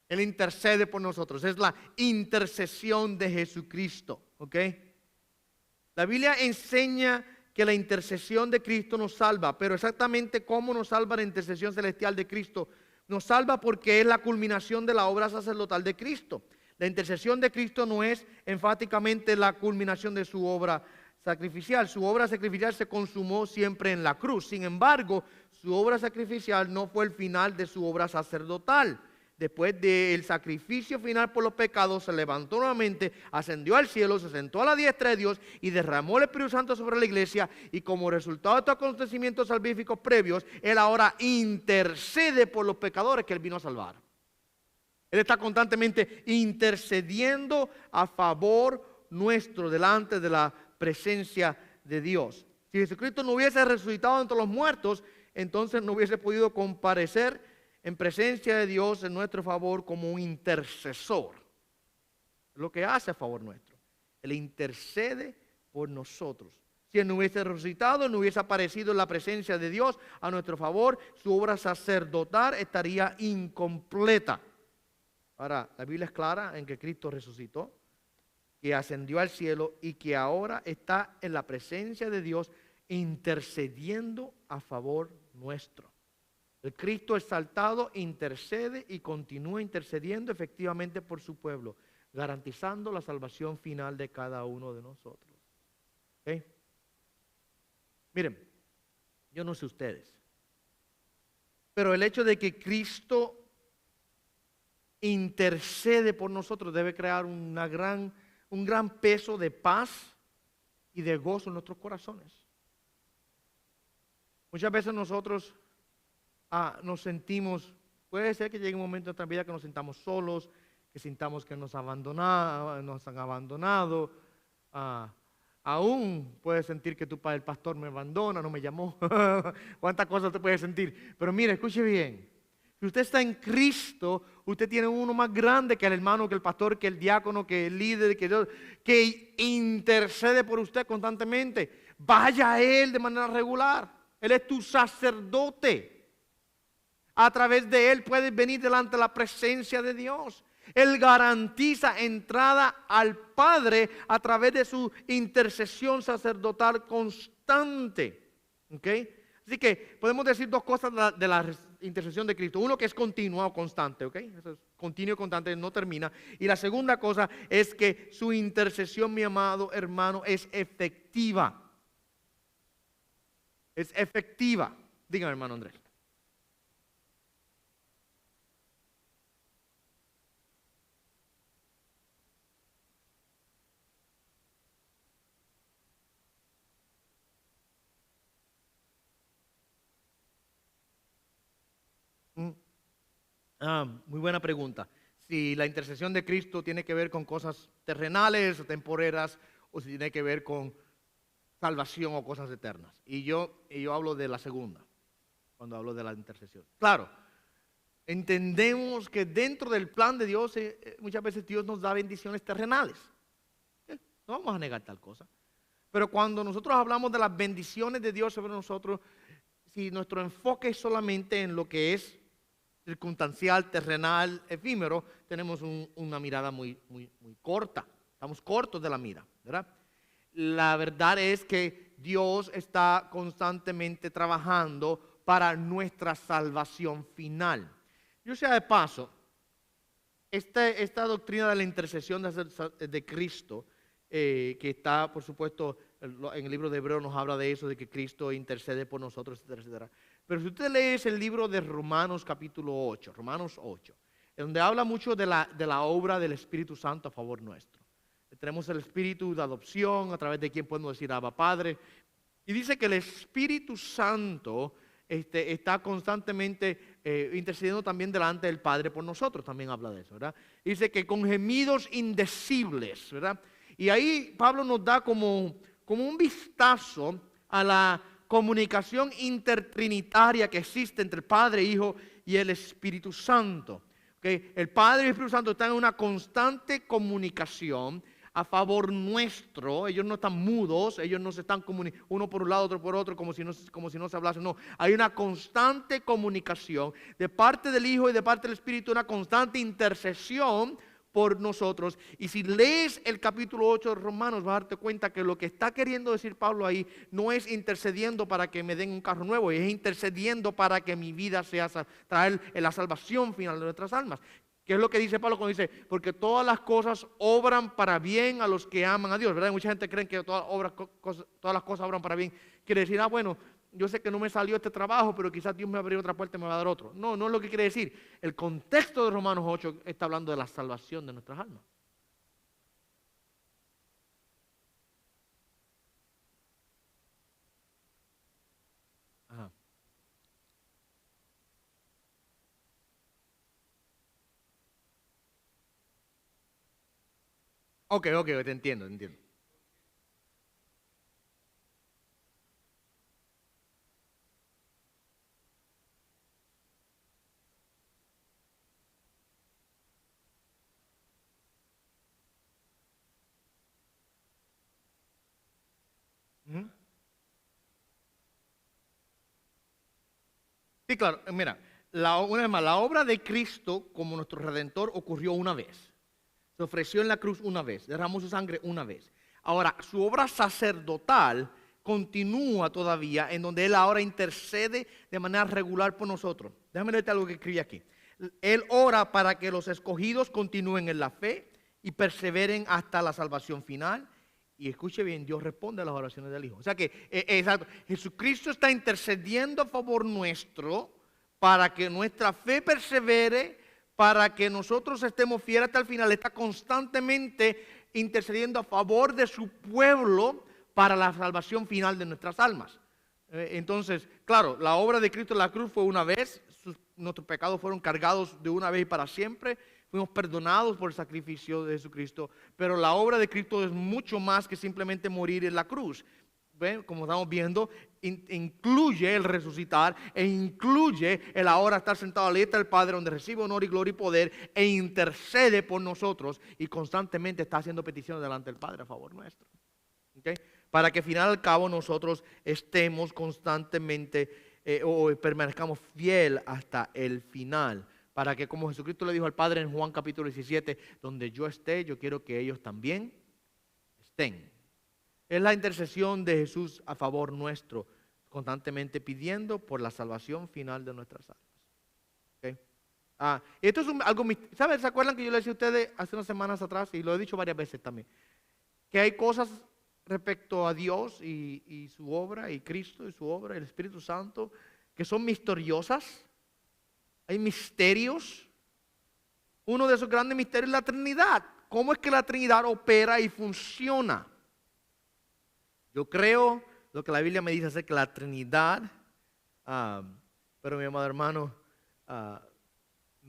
Speaker 1: Él intercede por nosotros. Es la intercesión de Jesucristo. ¿Ok? La Biblia enseña que la intercesión de Cristo nos salva, pero exactamente cómo nos salva la intercesión celestial de Cristo. Nos salva porque es la culminación de la obra sacerdotal de Cristo. La intercesión de Cristo no es enfáticamente la culminación de su obra sacrificial. Su obra sacrificial se consumó siempre en la cruz. Sin embargo, su obra sacrificial no fue el final de su obra sacerdotal. Después del sacrificio final por los pecados, se levantó nuevamente, ascendió al cielo, se sentó a la diestra de Dios y derramó el Espíritu Santo sobre la iglesia. Y como resultado de estos acontecimientos salvíficos previos, Él ahora intercede por los pecadores que Él vino a salvar. Él está constantemente intercediendo a favor nuestro delante de la presencia de Dios. Si Jesucristo no hubiese resucitado entre los muertos, entonces no hubiese podido comparecer en presencia de Dios en nuestro favor como un intercesor. Es lo que hace a favor nuestro. Él intercede por nosotros. Si Él no hubiese resucitado, no hubiese aparecido en la presencia de Dios a nuestro favor, su obra sacerdotal estaría incompleta. Ahora, la Biblia es clara en que Cristo resucitó, que ascendió al cielo y que ahora está en la presencia de Dios intercediendo a favor nuestro. El Cristo exaltado intercede y continúa intercediendo efectivamente por su pueblo, garantizando la salvación final de cada uno de nosotros. ¿Okay? Miren, yo no sé ustedes, pero el hecho de que Cristo intercede por nosotros debe crear un gran peso de paz y de gozo en nuestros corazones. Muchas veces nosotros nos sentimos, puede ser que llegue un momento en nuestra vida que nos sintamos solos, que sintamos que nos han abandonado. Aún puedes sentir que el pastor me abandona, no me llamó. Cuántas cosas te puedes sentir. Pero mire, escuche bien. Si usted está en Cristo, usted tiene uno más grande que el hermano, que el pastor, que el diácono, que el líder, que intercede por usted constantemente. Vaya a Él de manera regular. Él es tu sacerdote. A través de Él puedes venir delante de la presencia de Dios. Él garantiza entrada al Padre a través de su intercesión sacerdotal constante. ¿Okay? Así que podemos decir dos cosas de la intercesión de Cristo. Uno, que es continua o constante. ¿Okay? Eso es continuo y constante, no termina. Y la segunda cosa es que su intercesión, mi amado hermano, es efectiva. Es efectiva. Dígame, hermano Andrés. Muy buena pregunta. Si la intercesión de Cristo tiene que ver con cosas terrenales o temporeras, o si tiene que ver con salvación o cosas eternas. Y yo hablo de la segunda, cuando hablo de la intercesión. Claro, entendemos que dentro del plan de Dios, muchas veces Dios nos da bendiciones terrenales. No vamos a negar tal cosa. Pero cuando nosotros hablamos de las bendiciones de Dios sobre nosotros, si nuestro enfoque es solamente en lo que es circunstancial, terrenal, efímero, tenemos una mirada muy corta. Estamos cortos de la mira, ¿verdad? La verdad es que Dios está constantemente trabajando para nuestra salvación final. Yo sea de paso, esta doctrina de la intercesión de Cristo, que está, por supuesto, en el libro de Hebreos nos habla de eso, de que Cristo intercede por nosotros, etcétera, etcétera. Pero si usted lee el libro de Romanos capítulo 8, Romanos 8, en donde habla mucho de la obra del Espíritu Santo a favor nuestro. Tenemos el Espíritu de adopción, a través de quien podemos decir Abba Padre. Y dice que el Espíritu Santo está constantemente intercediendo también delante del Padre por nosotros, también habla de eso, ¿verdad? Dice que con gemidos indecibles, ¿verdad? Y ahí Pablo nos da como un vistazo a la comunicación intertrinitaria que existe entre el Padre, Hijo y el Espíritu Santo. ¿Okay? El Padre y el Espíritu Santo están en una constante comunicación a favor nuestro. Ellos no están mudos, ellos no se están comunicando uno por un lado, otro por otro, como si no se hablase. No, hay una constante comunicación de parte del Hijo y de parte del Espíritu, una constante intercesión por nosotros. Y si lees el capítulo 8 de Romanos, vas a darte cuenta que lo que está queriendo decir Pablo ahí no es intercediendo para que me den un carro nuevo, es intercediendo para que mi vida sea traer la salvación final de nuestras almas. ¿Qué es lo que dice Pablo cuando dice? Porque todas las cosas obran para bien a los que aman a Dios, ¿verdad? Mucha gente cree que todas las cosas obran para bien. Quiere decir, bueno, yo sé que no me salió este trabajo, pero quizás Dios me abrió otra puerta y me va a dar otro. No, no es lo que quiere decir. El contexto de Romanos 8 está hablando de la salvación de nuestras almas. Ajá. Ok, te entiendo, te entiendo. Ujú. Sí, claro, mira, una vez más, la obra de Cristo como nuestro Redentor ocurrió una vez. Se ofreció en la cruz una vez, derramó su sangre una vez. Ahora, su obra sacerdotal continúa todavía, en donde Él ahora intercede de manera regular por nosotros. Déjame leerte algo que escribí aquí. Él ora para que los escogidos continúen en la fe y perseveren hasta la salvación final. Y escuche bien, Dios responde a las oraciones del Hijo. O sea que, exacto, Jesucristo está intercediendo a favor nuestro para que nuestra fe persevere, para que nosotros estemos fieles hasta el final. Está constantemente intercediendo a favor de su pueblo para la salvación final de nuestras almas. Entonces, claro, la obra de Cristo en la cruz fue una vez, nuestros pecados fueron cargados de una vez y para siempre. Fuimos perdonados por el sacrificio de Jesucristo, pero la obra de Cristo es mucho más que simplemente morir en la cruz. ¿Ven? Como estamos viendo, incluye el resucitar e incluye el ahora estar sentado a la diestra del Padre, donde recibe honor y gloria y poder e intercede por nosotros y constantemente está haciendo peticiones delante del Padre a favor nuestro. ¿Okay? Para que al final al cabo nosotros estemos constantemente o permanezcamos fiel hasta el final. Para que, como Jesucristo le dijo al Padre en Juan capítulo 17, donde yo esté, yo quiero que ellos también estén. Es la intercesión de Jesús a favor nuestro, constantemente pidiendo por la salvación final de nuestras almas. ¿Okay? Esto es algo, ¿saben? ¿Se acuerdan que yo les decía a ustedes hace unas semanas atrás, y lo he dicho varias veces también, que hay cosas respecto a Dios y su obra, y Cristo y su obra, y el Espíritu Santo, que son misteriosas? Hay misterios. Uno de esos grandes misterios es la Trinidad. ¿Cómo es que la Trinidad opera y funciona? Yo creo lo que la Biblia me dice acerca de la Trinidad, pero mi amado hermano,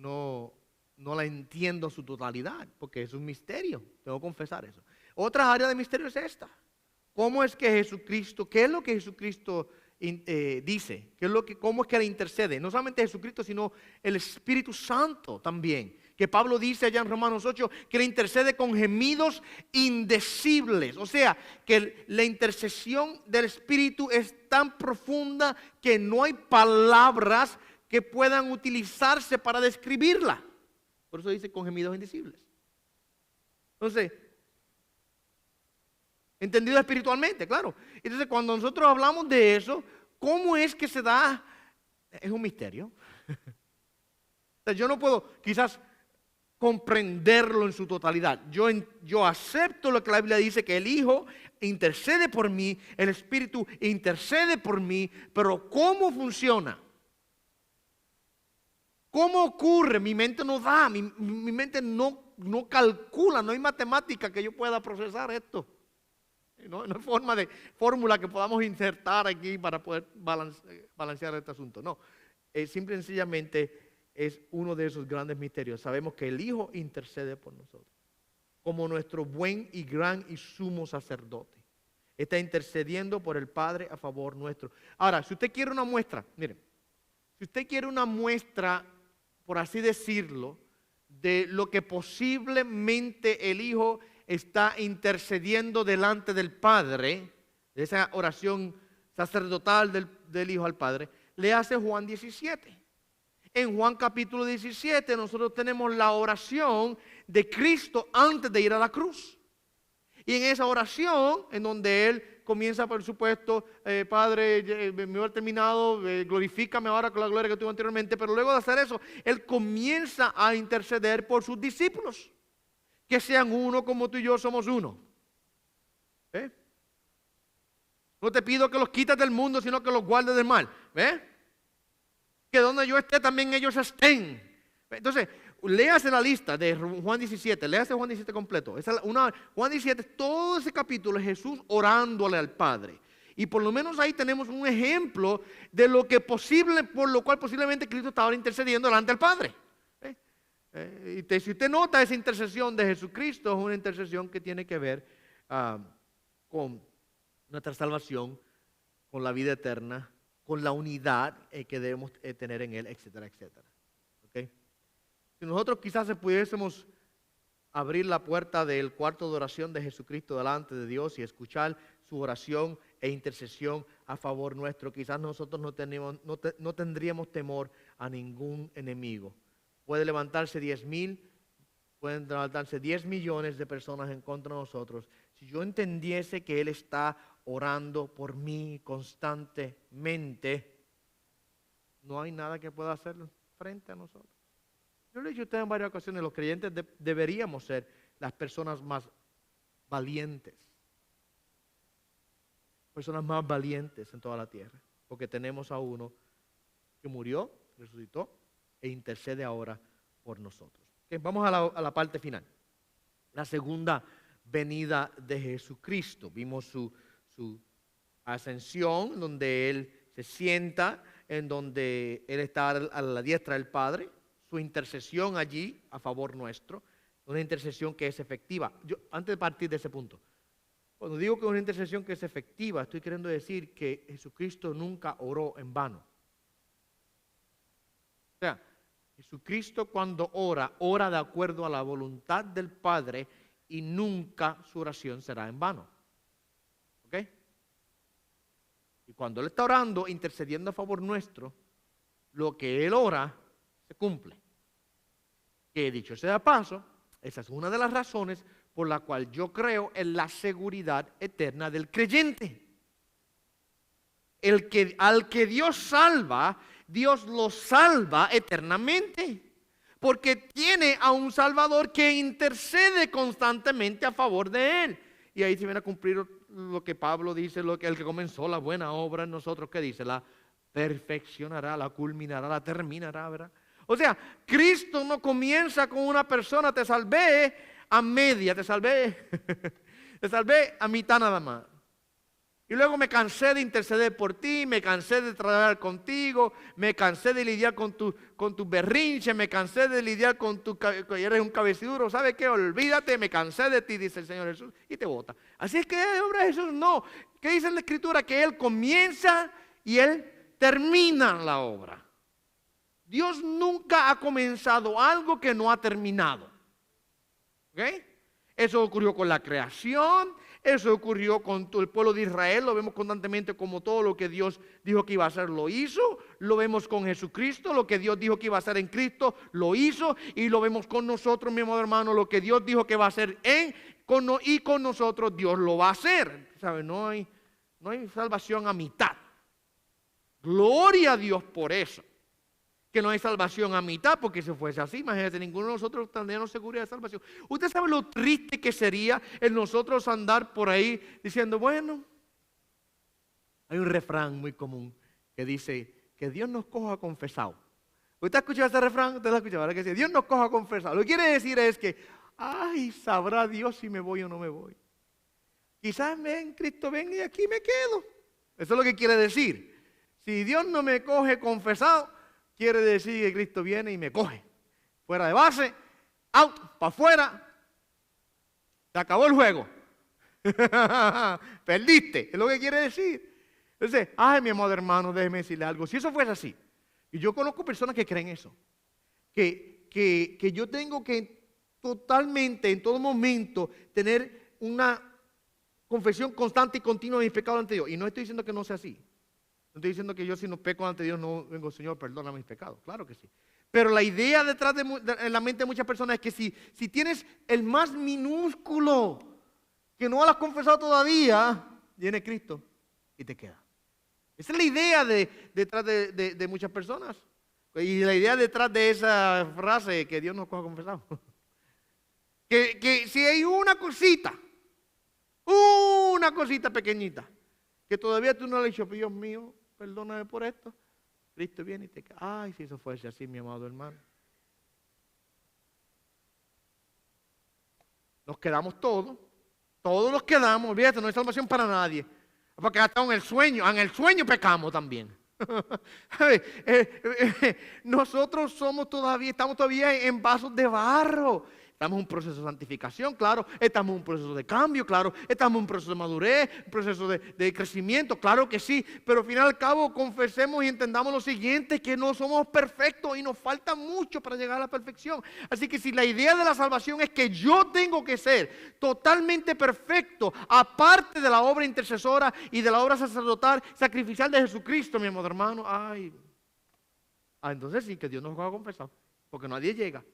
Speaker 1: no la entiendo en su totalidad, porque es un misterio, tengo que confesar eso. Otra área de misterio es esta. ¿Cómo es que Jesucristo, qué es lo que Jesucristo dice? ¿Cómo es que le intercede? No solamente Jesucristo, sino el Espíritu Santo también. Que Pablo dice allá en Romanos 8 que le intercede con gemidos indecibles. O sea, que la intercesión del Espíritu es tan profunda que no hay palabras que puedan utilizarse para describirla. Por eso dice con gemidos indecibles. Entonces, entendido espiritualmente, claro. Entonces, cuando nosotros hablamos de eso, ¿cómo es que se da? Es un misterio. O sea, yo no puedo quizás comprenderlo en su totalidad. Yo acepto lo que la Biblia dice, que el Hijo intercede por mí, el Espíritu intercede por mí, pero ¿cómo funciona? ¿Cómo ocurre? Mi mente no da, mi mente no calcula, no hay matemática que yo pueda procesar esto. No hay forma de fórmula que podamos insertar aquí para poder balancear este asunto. No, simple y sencillamente es uno de esos grandes misterios. Sabemos que el Hijo intercede por nosotros como nuestro buen y gran y sumo sacerdote. Está intercediendo por el Padre a favor nuestro. Ahora, si usted quiere una muestra, miren, si usted quiere una muestra, por así decirlo, de lo que posiblemente el Hijo está intercediendo delante del Padre, de esa oración sacerdotal del Hijo al Padre, le hace Juan 17. En Juan capítulo 17 nosotros tenemos la oración de Cristo antes de ir a la cruz. Y en esa oración, en donde Él comienza, por supuesto, Padre, me voy terminado, glorifícame ahora con la gloria que tuve anteriormente, pero luego de hacer eso, Él comienza a interceder por sus discípulos, que sean uno como tú y yo somos uno. No te pido que los quites del mundo, sino que los guardes del mal. Que donde yo esté también ellos estén. Entonces, léase la lista de Juan 17, léase Juan 17 completo. Juan 17, todo ese capítulo es Jesús orándole al Padre. Y por lo menos ahí tenemos un ejemplo de lo que por lo cual posiblemente Cristo estaba intercediendo delante del Padre. Si usted nota esa intercesión de Jesucristo, es una intercesión que tiene que ver con nuestra salvación, con la vida eterna, con la unidad que debemos tener en Él, etcétera, etcétera. ¿Okay? Si nosotros quizás pudiésemos abrir la puerta del cuarto de oración de Jesucristo delante de Dios y escuchar su oración e intercesión a favor nuestro, quizás nosotros no tendríamos temor a ningún enemigo. Puede levantarse 10,000, pueden levantarse 10 millones de personas en contra de nosotros. Si yo entendiese que Él está orando por mí constantemente, no hay nada que pueda hacer frente a nosotros. Yo le he dicho a ustedes en varias ocasiones, los creyentes deberíamos ser las personas más valientes. Personas más valientes en toda la tierra. Porque tenemos a uno que murió, resucitó e intercede ahora por nosotros. Okay, vamos a la parte final. La segunda venida de Jesucristo. Vimos su ascensión, donde Él se sienta, en donde Él está a la diestra del Padre, su intercesión allí a favor nuestro, una intercesión que es efectiva. Antes de partir de ese punto, cuando digo que es una intercesión que es efectiva, estoy queriendo decir que Jesucristo nunca oró en vano. O sea, Jesucristo cuando ora de acuerdo a la voluntad del Padre y nunca su oración será en vano. ¿Ok? Y cuando Él está orando, intercediendo a favor nuestro, lo que Él ora se cumple. Que dicho sea de paso, esa es una de las razones por la cual yo creo en la seguridad eterna del creyente. Al que Dios salva, Dios lo salva eternamente. Porque tiene a un Salvador que intercede constantemente a favor de Él. Y ahí se viene a cumplir lo que Pablo dice, el que comenzó la buena obra en nosotros, que dice, la perfeccionará, la culminará, la terminará, ¿verdad? O sea, Cristo no comienza con una persona, te salvé a media, te salvé a mitad nada más. Y luego me cansé de interceder por ti, me cansé de trabajar contigo, me cansé de lidiar con tu berrinche, me cansé de lidiar que eres un cabeciduro. ¿Sabe qué? Olvídate, me cansé de ti, dice el Señor Jesús, y te bota. Así es que la obra de Jesús no. ¿Qué dice en la Escritura? Que Él comienza y Él termina la obra. Dios nunca ha comenzado algo que no ha terminado. ¿Ok? Eso ocurrió con la creación. Eso ocurrió con todo el pueblo de Israel, lo vemos constantemente como todo lo que Dios dijo que iba a hacer lo hizo. Lo vemos con Jesucristo, lo que Dios dijo que iba a hacer en Cristo lo hizo. Y lo vemos con nosotros, mi amado hermano, lo que Dios dijo que va a hacer y con nosotros Dios lo va a hacer. ¿Sabe? No hay salvación a mitad. Gloria a Dios por eso. Que no hay salvación a mitad, porque si fuese así, imagínate, ninguno de nosotros tendríamos seguridad de salvación. ¿Usted sabe lo triste que sería el nosotros andar por ahí diciendo, bueno, hay un refrán muy común que dice, que Dios nos coja confesado. ¿Usted ha escuchado ese refrán? ¿Usted lo ha escuchado? ¿Verdad que sí? Dios nos coja confesado. Lo que quiere decir es que, ay, sabrá Dios si me voy o no me voy. Quizás en Cristo venga y aquí me quedo. Eso es lo que quiere decir. Si Dios no me coge confesado, quiere decir que Cristo viene y me coge. Fuera de base, out, para afuera. Se acabó el juego. Perdiste, es lo que quiere decir. Entonces, ay, mi amado hermano, déjeme decirle algo. Si eso fuese así, y yo conozco personas que creen eso, que yo tengo que totalmente, en todo momento, tener una confesión constante y continua de mis pecados ante Dios. Y no estoy diciendo que no sea así. No estoy diciendo que yo si no peco ante Dios no vengo, Señor, perdona mis pecados. Claro que sí. Pero la idea detrás en la mente de muchas personas es que si tienes el más minúsculo que no lo has confesado todavía, viene Cristo y te queda. Esa es la idea detrás de muchas personas. Y la idea detrás de esa frase que Dios nos coja confesado. Que si hay una cosita pequeñita, que todavía tú no le has dicho, Dios mío, perdóname por esto. Cristo viene y te cae. Ay, si eso fuese así, mi amado hermano. Nos quedamos todos nos quedamos, olvídate, no hay salvación para nadie. Porque hasta en el sueño pecamos también. Nosotros estamos todavía en vasos de barro. Estamos en un proceso de santificación, claro. Estamos en un proceso de cambio, claro. Estamos en un proceso de madurez, un proceso de crecimiento, claro que sí. Pero al fin y al cabo confesemos y entendamos lo siguiente, que no somos perfectos y nos falta mucho para llegar a la perfección. Así que si la idea de la salvación es que yo tengo que ser totalmente perfecto, aparte de la obra intercesora y de la obra sacerdotal, sacrificial de Jesucristo, mi amado hermano, entonces sí, que Dios nos va a confesar, porque nadie llega.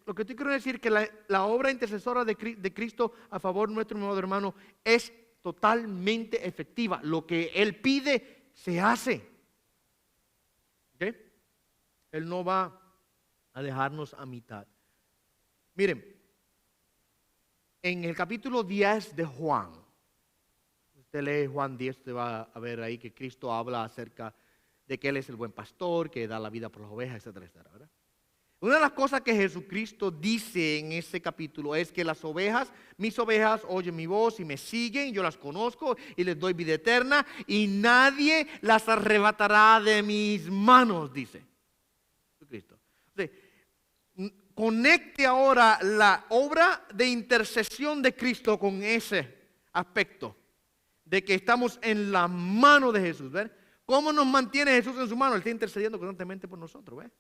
Speaker 1: Lo que estoy quiero decir es que la obra intercesora de Cristo a favor nuestro, mi amado hermano, es totalmente efectiva. Lo que Él pide, se hace. ¿Okay? Él no va a dejarnos a mitad. Miren, en el capítulo 10 de Juan, usted lee Juan 10, usted va a ver ahí que Cristo habla acerca de que Él es el buen pastor, que da la vida por las ovejas, etcétera, etcétera, ¿verdad? Una de las cosas que Jesucristo dice en ese capítulo es que mis ovejas oyen mi voz y me siguen, yo las conozco y les doy vida eterna y nadie las arrebatará de mis manos, dice Jesucristo. Entonces, conecte ahora la obra de intercesión de Cristo con ese aspecto de que estamos en la mano de Jesús. ¿Ver? ¿Cómo nos mantiene Jesús en su mano? Él está intercediendo constantemente por nosotros. ¿Ves?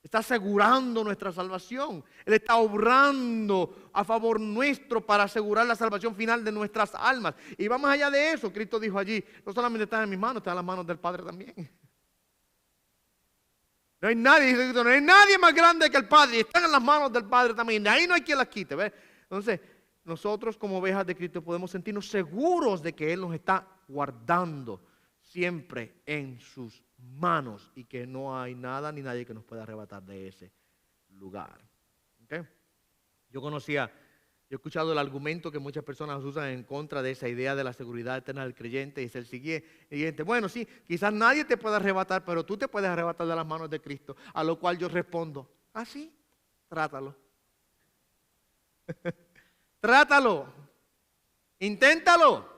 Speaker 1: Está asegurando nuestra salvación. Él está obrando a favor nuestro para asegurar la salvación final de nuestras almas. Y vamos allá de eso. Cristo dijo allí, no solamente está en mis manos, está en las manos del Padre también. No hay nadie más grande que el Padre. Están en las manos del Padre también. De ahí no hay quien las quite. ¿Ves? Entonces, nosotros como ovejas de Cristo podemos sentirnos seguros de que Él nos está guardando siempre en sus manos y que no hay nada ni nadie que nos pueda arrebatar de ese lugar. ¿Okay? Yo he escuchado el argumento que muchas personas usan en contra de esa idea de la seguridad eterna del creyente, y es el siguiente: bueno, sí, quizás nadie te pueda arrebatar, pero tú te puedes arrebatar de las manos de Cristo. A lo cual yo respondo, sí, trátalo. Trátalo, inténtalo.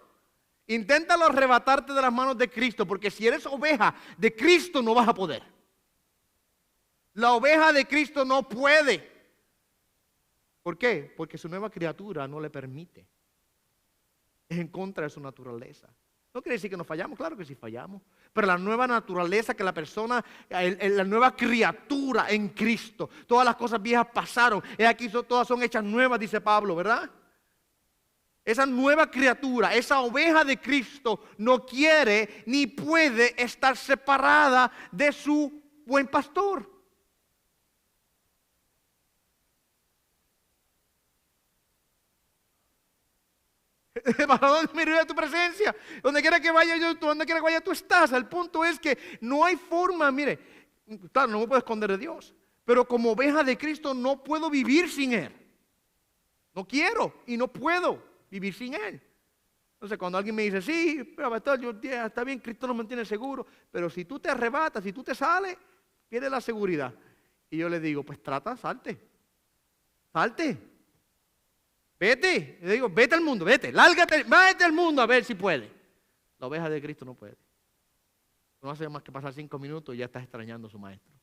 Speaker 1: Inténtalo arrebatarte de las manos de Cristo, porque si eres oveja de Cristo no vas a poder. La oveja de Cristo no puede. ¿Por qué? Porque su nueva criatura no le permite. Es en contra de su naturaleza. No quiere decir que no fallamos, claro que sí fallamos. Pero la nueva naturaleza que la persona, la nueva criatura en Cristo, todas las cosas viejas pasaron. Aquí todas son hechas nuevas, dice Pablo, ¿verdad? Esa nueva criatura, esa oveja de Cristo no quiere ni puede estar separada de su buen pastor. ¿Para dónde me iré de tu presencia? Donde quiera que vaya yo, donde quiera que vaya tú estás. El punto es que no hay forma, mire, claro, no me puedo esconder de Dios, pero como oveja de Cristo no puedo vivir sin Él. No quiero y no puedo vivir sin Él. Entonces cuando alguien me dice, sí, pero pastor, está bien, Cristo nos mantiene seguro, pero si tú te arrebatas, si tú te sales, pierdes la seguridad. Y yo le digo, pues salte. Vete, le digo, vete al mundo, vete, lárgate, vete al mundo a ver si puede. La oveja de Cristo no puede. No hace más que pasar 5 minutos y ya estás extrañando a su maestro.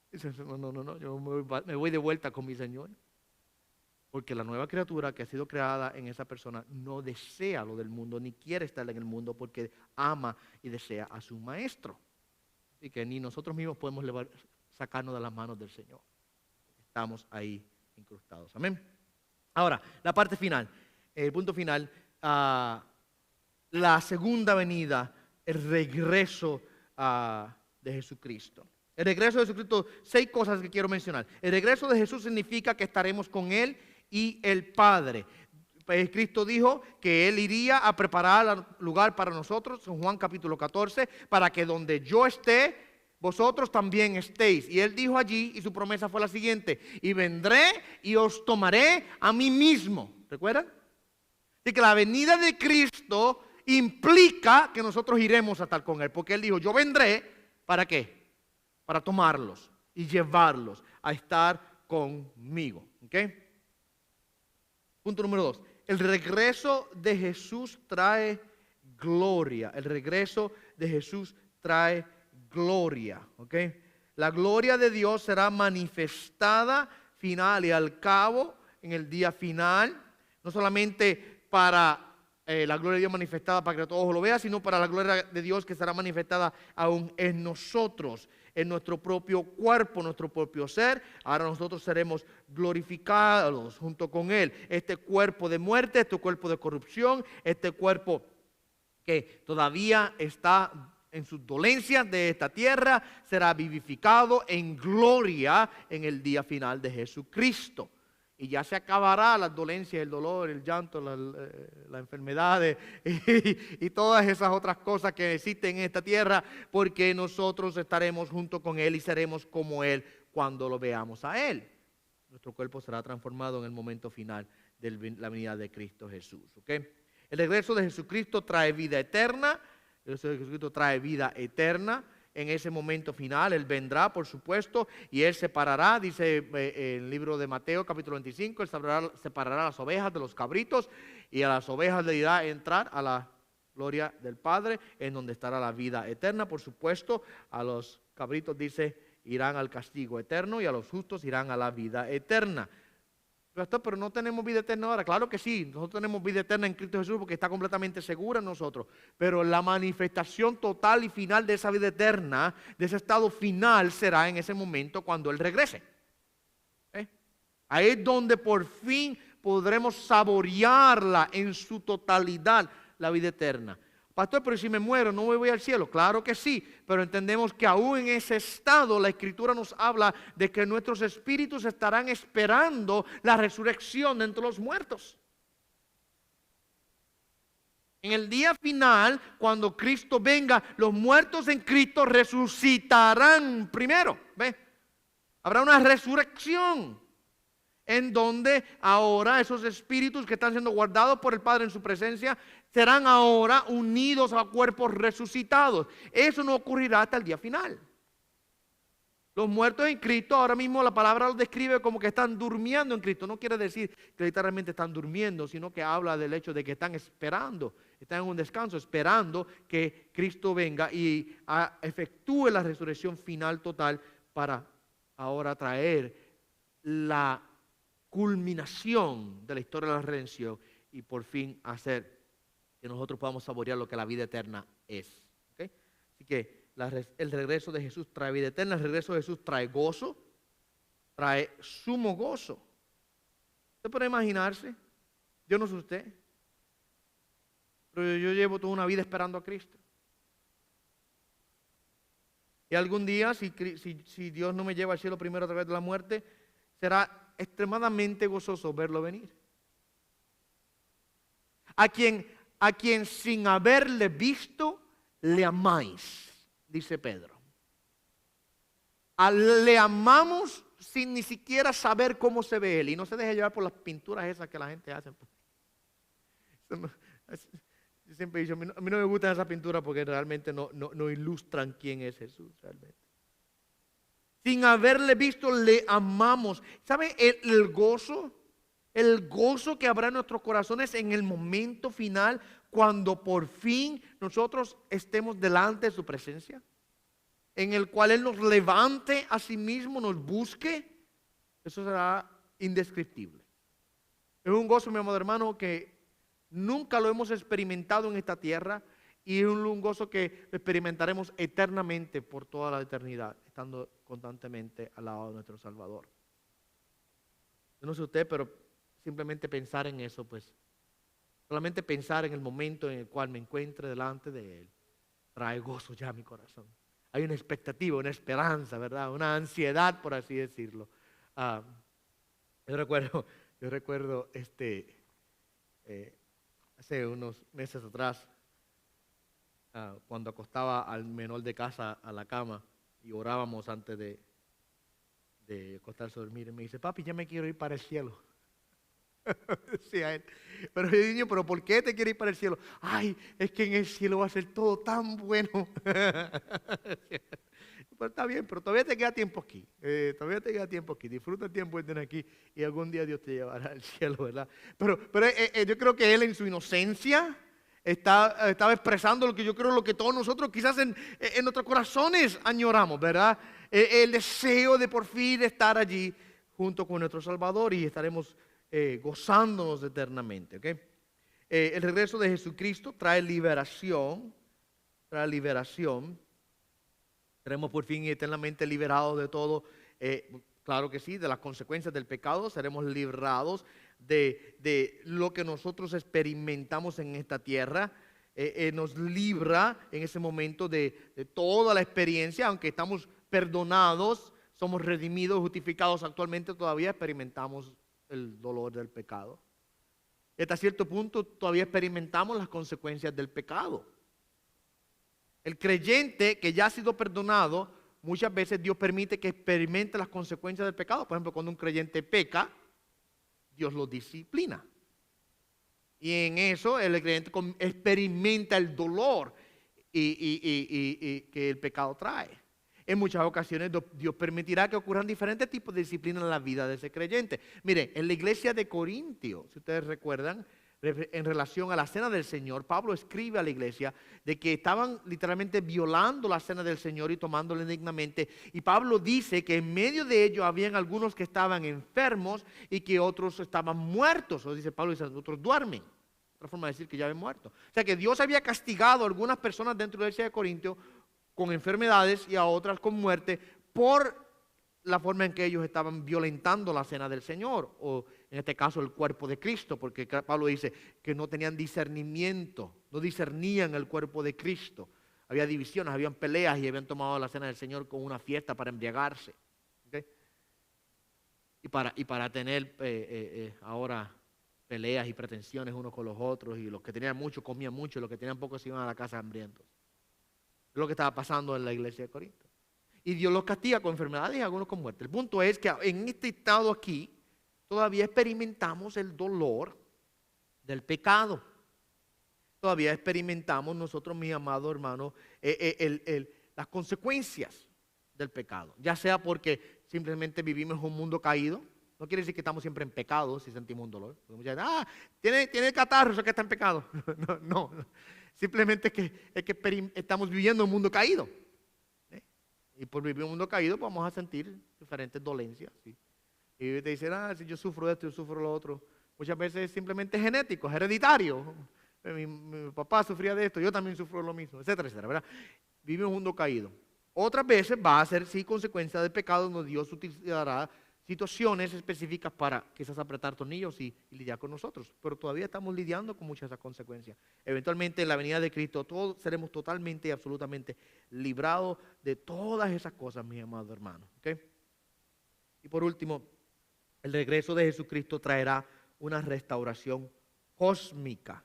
Speaker 1: Dice, no, yo me voy de vuelta con mi Señor. Porque la nueva criatura que ha sido creada en esa persona no desea lo del mundo, ni quiere estar en el mundo porque ama y desea a su maestro. Así que ni nosotros mismos podemos sacarnos de las manos del Señor. Estamos ahí incrustados. Amén. Ahora, la parte final, el punto final, la segunda venida, el regreso de Jesucristo. El regreso de Jesucristo, 6 cosas que quiero mencionar. El regreso de Jesús significa que estaremos con Él y el Padre. Cristo dijo que Él iría a preparar lugar para nosotros, en Juan capítulo 14, para que donde yo esté, vosotros también estéis. Y Él dijo allí, y su promesa fue la siguiente: y vendré y os tomaré a mí mismo. ¿Recuerdan? Así que la venida de Cristo implica que nosotros iremos a estar con Él. Porque Él dijo, yo vendré, ¿para qué? Para tomarlos y llevarlos a estar conmigo. ¿Ok? Punto número 2. El regreso de Jesús trae gloria. El regreso de Jesús trae gloria. ¿Ok? La gloria de Dios será manifestada final y al cabo en el día final. No solamente para la gloria de Dios manifestada para que todos lo vean, sino para la gloria de Dios que será manifestada aún en nosotros, en nuestro propio cuerpo, nuestro propio ser. Ahora nosotros seremos glorificados junto con Él. Este cuerpo de muerte, este cuerpo de corrupción, este cuerpo que todavía está en sus dolencias de esta tierra, será vivificado en gloria en el día final de Jesucristo. Y ya se acabará las dolencias, el dolor, el llanto, las enfermedades y todas esas otras cosas que existen en esta tierra, porque nosotros estaremos junto con Él y seremos como Él cuando lo veamos a Él. Nuestro cuerpo será transformado en el momento final de la venida de Cristo Jesús. ¿Okay? El regreso de Jesucristo trae vida eterna. El regreso de Jesucristo trae vida eterna. En ese momento final, Él vendrá, por supuesto, y Él separará, dice el libro de Mateo, capítulo 25, Él separará las ovejas de los cabritos, y a las ovejas le irá a entrar a la gloria del Padre, en donde estará la vida eterna, por supuesto. A los cabritos, dice, irán al castigo eterno, y a los justos irán a la vida eterna. Pastor, pero no tenemos vida eterna ahora. Claro que sí, nosotros tenemos vida eterna en Cristo Jesús porque está completamente segura en nosotros. Pero la manifestación total y final de esa vida eterna, de ese estado final, será en ese momento cuando Él regrese. Ahí es donde por fin podremos saborearla en su totalidad, la vida eterna. Pastor, pero si me muero, ¿no me voy al cielo? Claro que sí, pero entendemos que aún en ese estado la Escritura nos habla de que nuestros espíritus estarán esperando la resurrección de entre los muertos. En el día final, cuando Cristo venga, los muertos en Cristo resucitarán primero. ¿Ve? Habrá una resurrección en donde ahora esos espíritus que están siendo guardados por el Padre en su presencia serán ahora unidos a cuerpos resucitados. Eso no ocurrirá hasta el día final. Los muertos en Cristo, ahora mismo la palabra los describe como que están durmiendo en Cristo. No quiere decir que literalmente están durmiendo, sino que habla del hecho de que están esperando, están en un descanso, esperando que Cristo venga y efectúe la resurrección final total para ahora traer la culminación de la historia de la redención y por fin hacer que nosotros podamos saborear lo que la vida eterna es. ¿Okay? Así que el regreso de Jesús trae vida eterna, el regreso de Jesús trae gozo, trae sumo gozo. ¿Usted puede imaginarse? Yo no sé usted, pero yo llevo toda una vida esperando a Cristo. Y algún día, si Dios no me lleva al cielo primero a través de la muerte, será extremadamente gozoso verlo venir. A quien sin haberle visto, le amáis, dice Pedro. Le amamos sin ni siquiera saber cómo se ve Él. Y no se deje llevar por las pinturas esas que la gente hace. Yo siempre he dicho, a mí no me gustan esas pinturas porque realmente no ilustran quién es Jesús realmente. Sin haberle visto, le amamos. ¿Sabe el gozo? El gozo que habrá en nuestros corazones en el momento final, cuando por fin nosotros estemos delante de su presencia, en el cual Él nos levante a sí mismo, nos busque. Eso será indescriptible. Es un gozo, mi amado hermano, que nunca lo hemos experimentado en esta tierra y es un gozo que experimentaremos eternamente por toda la eternidad, estando constantemente al lado de nuestro Salvador. Yo no sé usted, pero simplemente pensar en eso, pues, solamente pensar en el momento en el cual me encuentre delante de Él, trae gozo ya a mi corazón. Hay una expectativa, una esperanza, ¿verdad? Una ansiedad, por así decirlo. Yo recuerdo hace unos meses atrás, cuando acostaba al menor de casa a la cama y orábamos antes de acostarse a dormir, y me dice, papi, ya me quiero ir para el cielo. Decía él. Pero yo digo, ¿pero por qué te quieres ir para el cielo? Ay, es que en el cielo va a ser todo tan bueno. Pero está bien, pero todavía te queda tiempo aquí. Disfruta el tiempo que tienes aquí y algún día Dios te llevará al cielo, ¿verdad? Pero yo creo que él en su inocencia estaba expresando lo que yo creo, lo que todos nosotros quizás en nuestros corazones añoramos, ¿verdad? El deseo de por fin estar allí junto con nuestro Salvador y estaremos gozándonos eternamente. ¿Okay? El regreso de Jesucristo trae liberación. Seremos por fin eternamente liberados de todo. Claro que sí, de las consecuencias del pecado. Seremos librados de lo que nosotros experimentamos en esta tierra. Nos libra en ese momento de toda la experiencia, aunque estamos perdonados, somos redimidos, justificados actualmente, todavía experimentamos el dolor del pecado. Hasta cierto punto todavía experimentamos las consecuencias del pecado. El creyente que ya ha sido perdonado, muchas veces Dios permite que experimente las consecuencias del pecado. Por ejemplo, cuando un creyente peca, Dios lo disciplina. Y en eso el creyente experimenta el dolor que el pecado trae. En muchas ocasiones Dios permitirá que ocurran diferentes tipos de disciplina en la vida de ese creyente. Miren, en la iglesia de Corintio, si ustedes recuerdan, en relación a la cena del Señor, Pablo escribe a la iglesia de que estaban literalmente violando la cena del Señor y tomándola indignamente. Y Pablo dice que en medio de ellos habían algunos que estaban enfermos y que otros estaban muertos. O dice Pablo, dice, otros duermen. Otra forma de decir que ya habían muerto. O sea que Dios había castigado a algunas personas dentro de la iglesia de Corintio con enfermedades y a otras con muerte por la forma en que ellos estaban violentando la cena del Señor, o en este caso el cuerpo de Cristo, porque Pablo dice que no tenían discernimiento, no discernían el cuerpo de Cristo. Había divisiones, habían peleas y habían tomado la cena del Señor como una fiesta para embriagarse. ¿Okay? Y para tener ahora peleas y pretensiones unos con los otros, y los que tenían mucho comían mucho y los que tenían poco se iban a la casa hambrientos. Es lo que estaba pasando en la iglesia de Corinto. Y Dios los castiga con enfermedades y algunos con muerte. El punto es que en este estado aquí todavía experimentamos el dolor del pecado. Todavía experimentamos nosotros, mis amados hermanos, las consecuencias del pecado. Ya sea porque simplemente vivimos en un mundo caído. No quiere decir que estamos siempre en pecado si sentimos un dolor. Muchas veces, tiene catarro, eso que está en pecado. No. Simplemente es que estamos viviendo en un mundo caído. ¿Eh? Y por vivir en un mundo caído pues vamos a sentir diferentes dolencias. ¿Sí? Y te dicen, si yo sufro esto, yo sufro lo otro. Muchas veces es simplemente genético, es hereditario. Mi papá sufría de esto, yo también sufro lo mismo, etcétera, etcétera, ¿verdad? Vive en un mundo caído. Otras veces va a ser, sí, consecuencia del pecado, donde Dios utilizará situaciones específicas para quizás apretar tornillos y lidiar con nosotros. Pero todavía estamos lidiando con muchas de esas consecuencias. Eventualmente, en la venida de Cristo, todos seremos totalmente y absolutamente librados de todas esas cosas, mis amados hermanos. ¿Okay? Y por último, el regreso de Jesucristo traerá una restauración cósmica.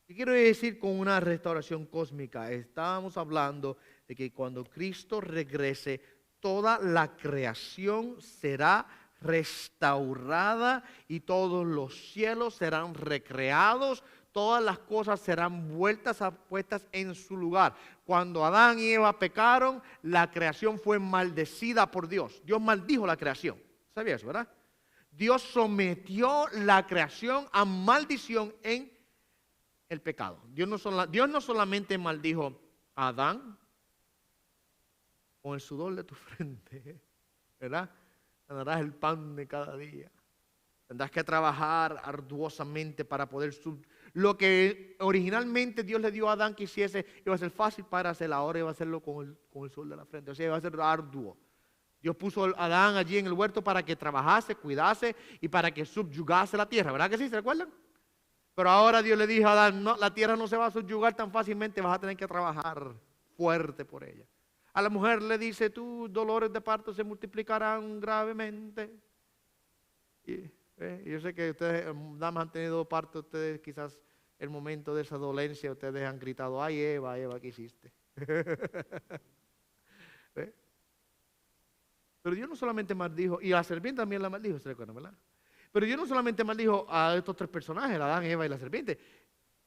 Speaker 1: ¿Qué quiero decir con una restauración cósmica? Estábamos hablando de que cuando Cristo regrese, toda la creación será restaurada y todos los cielos serán recreados, todas las cosas serán puestas en su lugar. Cuando Adán y Eva pecaron, la creación fue maldecida por Dios. Dios maldijo la creación. ¿Sabía eso, verdad? Dios sometió la creación a maldición en el pecado. Dios no solamente maldijo a Adán con el sudor de tu frente, ¿verdad? Ganarás el pan de cada día. Tendrás que trabajar arduosamente para poder lo que originalmente Dios le dio a Adán que hiciese, iba a ser fácil para hacerlo, ahora iba a hacerlo con el sol de la frente. O sea, iba a ser arduo. Dios puso a Adán allí en el huerto para que trabajase, cuidase y para que subyugase la tierra. ¿Verdad que sí? ¿Se recuerdan? Pero ahora Dios le dijo a Adán, no, la tierra no se va a subyugar tan fácilmente, vas a tener que trabajar fuerte por ella. A la mujer le dice, tus dolores de parto se multiplicarán gravemente. Y yo sé que ustedes, damas, han tenido parto, ustedes quizás el momento de esa dolencia, ustedes han gritado, ay Eva, Eva, ¿qué hiciste? ¿Eh? Pero Dios no solamente maldijo, y a la serpiente también la maldijo, ¿se recuerdan, verdad? Pero Dios no solamente maldijo a estos tres personajes, Adán, Eva y la serpiente.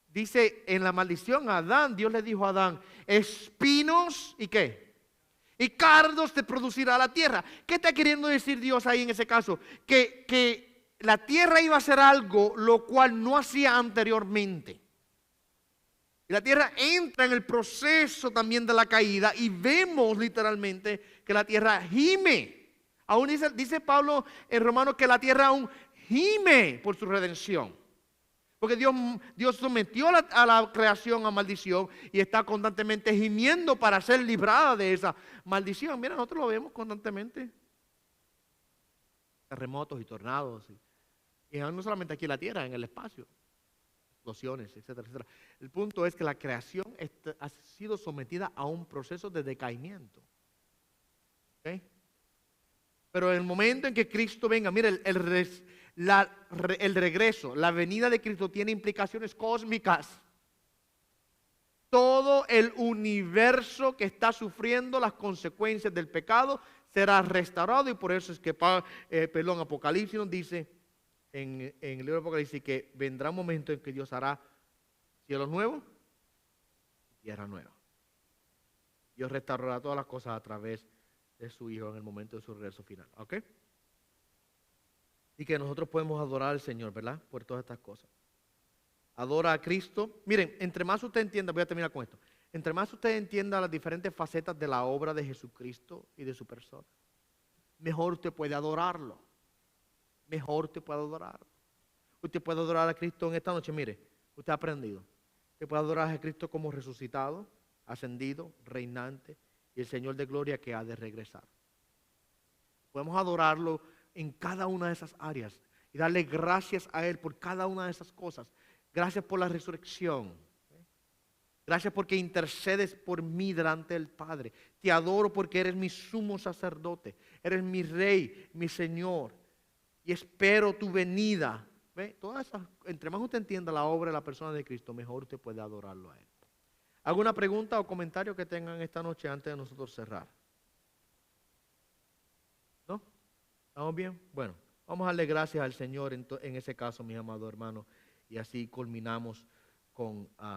Speaker 1: Dice en la maldición a Adán, Dios le dijo a Adán, espinos y ¿qué? Y cardos te producirá la tierra. ¿Qué está queriendo decir Dios ahí en ese caso? Que la tierra iba a hacer algo lo cual no hacía anteriormente. Y la tierra entra en el proceso también de la caída y vemos literalmente que la tierra gime. Aún dice Pablo en Romanos que la tierra aún gime por su redención. Porque Dios sometió a la creación a maldición y está constantemente gimiendo para ser librada de esa maldición. Mira, nosotros lo vemos constantemente. Terremotos y tornados. Y no solamente aquí en la tierra, en el espacio. Explosiones, etcétera, etcétera. El punto es que la creación ha sido sometida a un proceso de decaimiento. ¿Okay? Pero en el momento en que Cristo venga, mire, el regreso, la venida de Cristo tiene implicaciones cósmicas. Todo el universo que está sufriendo las consecuencias del pecado será restaurado y por eso es que Apocalipsis nos dice en el libro de Apocalipsis que vendrá un momento en que Dios hará cielos nuevos y tierra nueva. Dios restaurará todas las cosas a través de su Hijo en el momento de su regreso final. ¿Ok? Y que nosotros podemos adorar al Señor, ¿verdad? Por todas estas cosas. Adora a Cristo. Miren, entre más usted entienda, voy a terminar con esto. Entre más usted entienda las diferentes facetas de la obra de Jesucristo y de su persona, mejor usted puede adorarlo. Mejor usted puede adorarlo. Usted puede adorar a Cristo en esta noche. Mire, usted ha aprendido. Usted puede adorar a Cristo como resucitado, ascendido, reinante y el Señor de gloria que ha de regresar. Podemos adorarlo en cada una de esas áreas y darle gracias a Él por cada una de esas cosas. Gracias por la resurrección. Gracias porque intercedes por mí delante del Padre. Te adoro porque eres mi sumo sacerdote. Eres mi Rey, mi Señor. Y espero tu venida. ¿Ve? Todas esas, entre más usted entienda la obra de la persona de Cristo, mejor usted puede adorarlo a Él. ¿Alguna pregunta o comentario que tengan esta noche antes de nosotros cerrar? ¿No? ¿Estamos bien? Bueno, vamos a darle gracias al Señor en ese caso, mis amados hermanos. Y así culminamos con